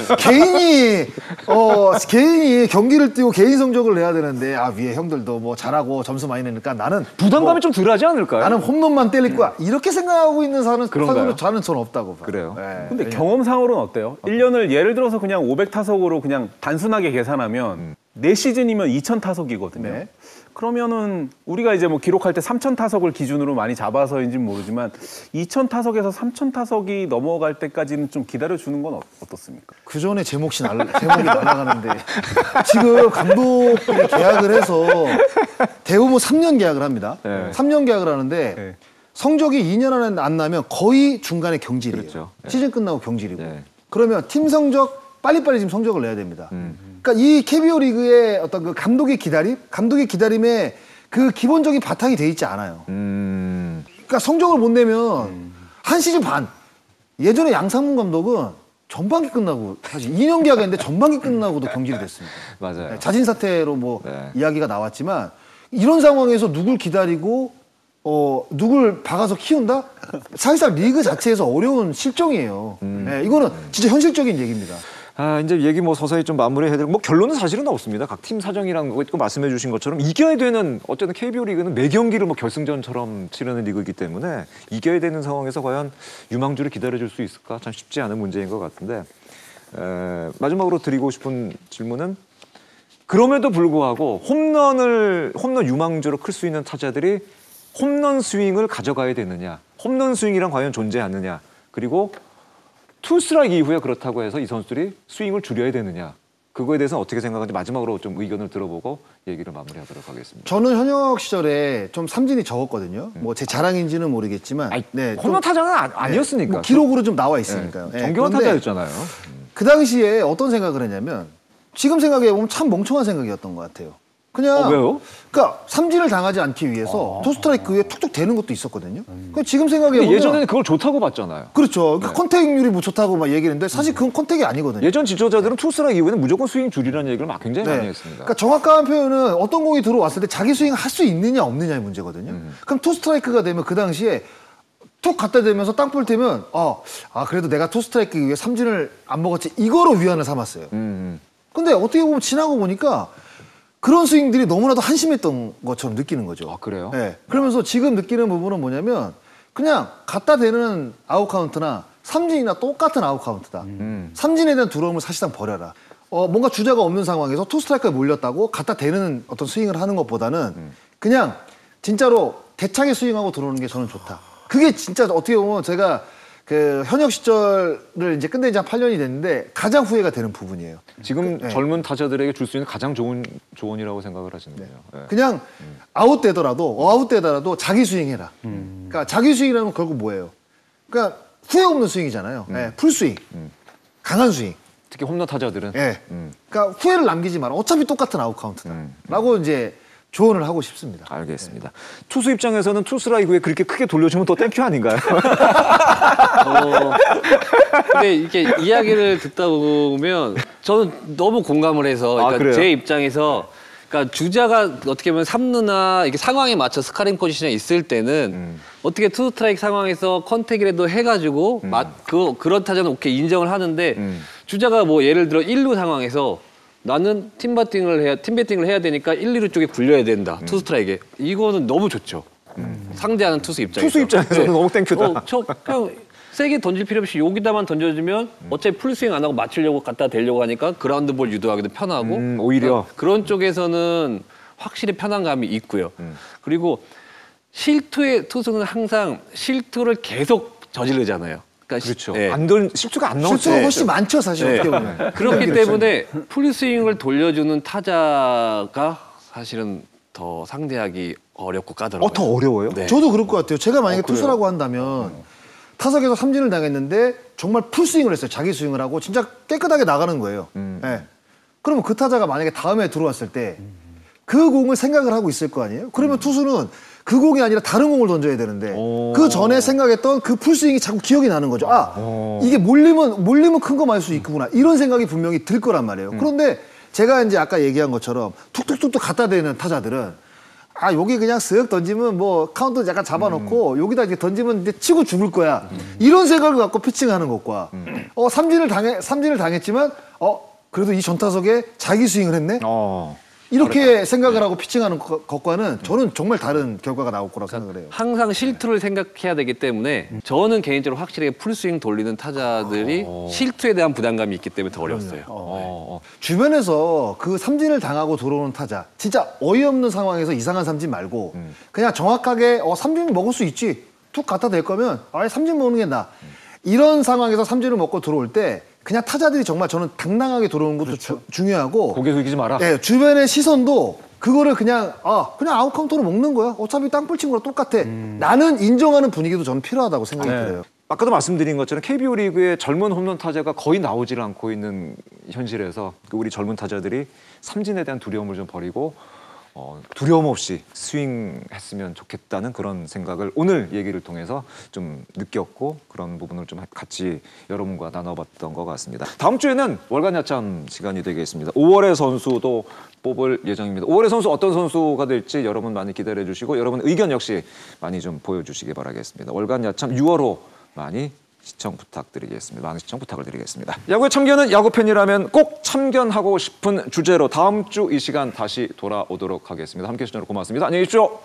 개인이 경기를 뛰고 개인 성적을 내야 되는데 위에 형들도 뭐 잘하고 점수 많이 내니까 나는 부담감이 좀 덜하지 않을까요? 나는 홈런만 때릴 거야. 이렇게 생각하고 있는 사람은 그런가요? 저는 없다고 봐요. 그래요? 네. 근데 경험상으로는 어때요? 1년을 예를 들어서 그냥 500타석으로 그냥 단순하게 계산하면 4시즌이면 2000타석이거든요. 네. 그러면은 우리가 이제 뭐 기록할 때 3000타석을 기준으로 많이 잡아서인지는 모르지만 2000타석에서 3000타석이 넘어갈 때까지는 좀 기다려주는 건 어떻습니까? 그 전에 제목이 날아가는데 지금 감독이 계약을 해서 대부분 3년 계약을 합니다. 네. 3년 계약을 하는데 네. 성적이 2년 안에 안 나면 거의 중간에 경질이에요. 그렇죠. 네. 시즌 끝나고 경질이고. 네. 그러면 팀 성적 빨리빨리 지금 성적을 내야 됩니다. 그러니까 이 KBO 리그의 어떤 그 감독의 기다림에 그 기본적인 바탕이 돼 있지 않아요. 그러니까 성적을 못 내면 한 시즌 반. 예전에 양상문 감독은 전반기 끝나고 사실 2년 계약했는데 전반기 끝나고도 경질이 됐습니다. 맞아요. 네, 자진 사퇴로 뭐 네. 이야기가 나왔지만 이런 상황에서 누굴 기다리고 누굴 박아서 키운다? 사실상 리그 자체에서 어려운 실정이에요. 네, 이거는 진짜 현실적인 얘기입니다. 이제 얘기 뭐 서서히 좀 마무리해야 되고 뭐 결론은 사실은 없습니다. 각 팀 사정이라는 거 있고 말씀해 주신 것처럼 이겨야 되는 어쨌든 KBO 리그는 매 경기를 뭐 결승전처럼 치르는 리그이기 때문에 이겨야 되는 상황에서 과연 유망주를 기다려줄 수 있을까 참 쉽지 않은 문제인 것 같은데 마지막으로 드리고 싶은 질문은 그럼에도 불구하고 홈런 유망주로 클 수 있는 타자들이 홈런 스윙을 가져가야 되느냐, 홈런 스윙이란 과연 존재하느냐, 그리고 투스트라이크 이후에 그렇다고 해서 이 선수들이 스윙을 줄여야 되느냐, 그거에 대해서는 어떻게 생각하는지 마지막으로 좀 의견을 들어보고 얘기를 마무리하도록 하겠습니다. 저는 현역 시절에 좀 삼진이 적었거든요. 뭐 제 자랑인지는 모르겠지만 네, 홈런 타자는 아니었으니까. 뭐 기록으로 좀 나와 있으니까요. 네, 정교한 타자였잖아요. 그 당시에 어떤 생각을 했냐면 지금 생각해 보면 참 멍청한 생각이었던 것 같아요. 그냥 왜요? 그러니까 삼진을 당하지 않기 위해서 투 스트라이크에 툭툭 대는 것도 있었거든요. 그러니까 지금 생각해보면 예전에는 그걸 좋다고 봤잖아요. 그렇죠. 그러니까 컨택률이 뭐 좋다고 막 얘기했는데 사실 그건 컨택이 아니거든요. 예전 지도자들은 투 스트라이크 이후에는 무조건 스윙 줄이라는 얘기를 막 굉장히 많이 했습니다. 그러니까 정확한 표현은 어떤 공이 들어왔을 때 자기 스윙 할 수 있느냐 없느냐의 문제거든요. 그럼 투 스트라이크가 되면 그 당시에 툭 갖다 대면서 땅볼 때면 그래도 내가 투 스트라이크 이후에 삼진을 안 먹었지 이거로 위안을 삼았어요. 근데 어떻게 보면 지나고 보니까 그런 스윙들이 너무나도 한심했던 것처럼 느끼는 거죠. 아, 그래요? 네. 그러면서 지금 느끼는 부분은 뭐냐면 그냥 갖다 대는 아웃 카운트나 삼진이나 똑같은 아웃 카운트다. 삼진에 대한 두려움을 사실상 버려라. 뭔가 주자가 없는 상황에서 투 스트라이크에 몰렸다고 갖다 대는 어떤 스윙을 하는 것보다는 그냥 진짜로 대차게 스윙하고 들어오는 게 저는 좋다. 그게 진짜 어떻게 보면 제가 그 현역 시절을 이제 끝낸 지 한 8년이 됐는데 가장 후회가 되는 부분이에요. 지금 젊은 타자들에게 줄 수 있는 가장 좋은 조언이라고 생각을 하시는데요. 네. 그냥 아웃되더라도 자기 스윙해라. 그러니까 자기 스윙이라는 건 결국 뭐예요? 그러니까 후회 없는 스윙이잖아요. 풀스윙, 강한 스윙. 특히 홈런 타자들은. 그러니까 후회를 남기지 마라. 어차피 똑같은 아웃 카운트다라고 이제 조언을 하고 싶습니다. 알겠습니다. 투수 입장에서는 투 스트라이크에 그렇게 크게 돌려주면 또 땡큐 아닌가요? 근데 이렇게 이야기를 듣다 보면 저는 너무 공감을 해서 그러니까 제 입장에서 그러니까 주자가 어떻게 보면 3루나 이렇게 상황에 맞춰 스카링 포지션에 있을 때는 어떻게 투 스트라이크 상황에서 컨택이라도 해가지고 그런 타자는 오케이 인정을 하는데 주자가 뭐 예를 들어 1루 상황에서 나는 팀 배팅을 해야 되니까 1, 2루 쪽에 굴려야 된다. 투 스트라이크에. 이거는 너무 좋죠. 상대하는 투수 입장에서. 투수 입장에서는 너무 땡큐다. 그냥 세게 던질 필요 없이 여기다만 던져주면 어차피 풀스윙 안 하고 맞추려고 갖다 대려고 하니까 그라운드 볼 유도하기도 편하고 오히려 그런 쪽에서는 확실히 편안감이 있고요. 그리고 실투의 투수는 항상 실투를 계속 저지르잖아요. 그러니까 그렇죠. 네. 실수가 안 나오죠. 실수가 훨씬 많죠, 사실. 어떻게 보면. 그렇기 때문에 풀스윙을 돌려주는 타자가 사실은 더 상대하기 어렵고 까다로워요. 더 어려워요? 네. 저도 그럴 것 같아요. 제가 만약에 투수라고 한다면 타석에서 삼진을 당했는데 정말 풀스윙을 했어요. 자기 스윙을 하고 진짜 깨끗하게 나가는 거예요. 네. 그러면 그 타자가 만약에 다음에 들어왔을 때 그 공을 생각을 하고 있을 거 아니에요? 그러면 투수는 그 공이 아니라 다른 공을 던져야 되는데 그 전에 생각했던 그 풀스윙이 자꾸 기억이 나는 거죠. 이게 몰리면 큰 거 맞을 수 있구나. 이런 생각이 분명히 들 거란 말이에요. 그런데 제가 이제 아까 얘기한 것처럼 툭툭툭툭 갖다 대는 타자들은 여기 그냥 쓱 던지면 뭐 카운트 약간 잡아놓고 여기다 이렇게 던지면 이제 치고 죽을 거야. 이런 생각을 갖고 피칭하는 것과 삼진을 당했지만 그래도 이 전타석에 자기 스윙을 했네. 이렇게 생각을 하고 피칭하는 것과는 저는 정말 다른 결과가 나올 거라고 생각을 해요. 항상 실투를 생각해야 되기 때문에 저는 개인적으로 확실하게 풀스윙 돌리는 타자들이 실투에 대한 부담감이 있기 때문에 더 어려웠어요. 주변에서 그 삼진을 당하고 들어오는 타자 진짜 어이없는 상황에서 이상한 삼진 말고 그냥 정확하게 삼진 먹을 수 있지 툭 갖다 댈 거면 삼진 먹는 게 나아. 이런 상황에서 삼진을 먹고 들어올 때 그냥 타자들이 정말 저는 당당하게 들어오는 것도 중요하고 고개 숙이지 마라. 네, 주변의 시선도 그거를 그냥 아웃 카운터로 먹는 거야. 어차피 땅볼 친 거랑 똑같아. 나는 인정하는 분위기도 저는 필요하다고 생각이 들어요. 아까도 말씀드린 것처럼 KBO 리그의 젊은 홈런 타자가 거의 나오질 않고 있는 현실에서 우리 젊은 타자들이 삼진에 대한 두려움을 좀 버리고 두려움 없이 스윙했으면 좋겠다는 그런 생각을 오늘 얘기를 통해서 좀 느꼈고 그런 부분을 좀 같이 여러분과 나눠봤던 것 같습니다. 다음 주에는 월간 야참 시간이 되겠습니다. 5월의 선수도 뽑을 예정입니다. 5월의 선수 어떤 선수가 될지 여러분 많이 기다려 주시고 여러분 의견 역시 많이 좀 보여주시기 바라겠습니다. 월간 야참 6월호 많이 시청 부탁드리겠습니다. 많은 시청 부탁을 드리겠습니다. 야구의 참견은 야구팬이라면 꼭 참견하고 싶은 주제로 다음 주 이 시간 다시 돌아오도록 하겠습니다. 함께해 주셔서 고맙습니다. 안녕히 계십시오.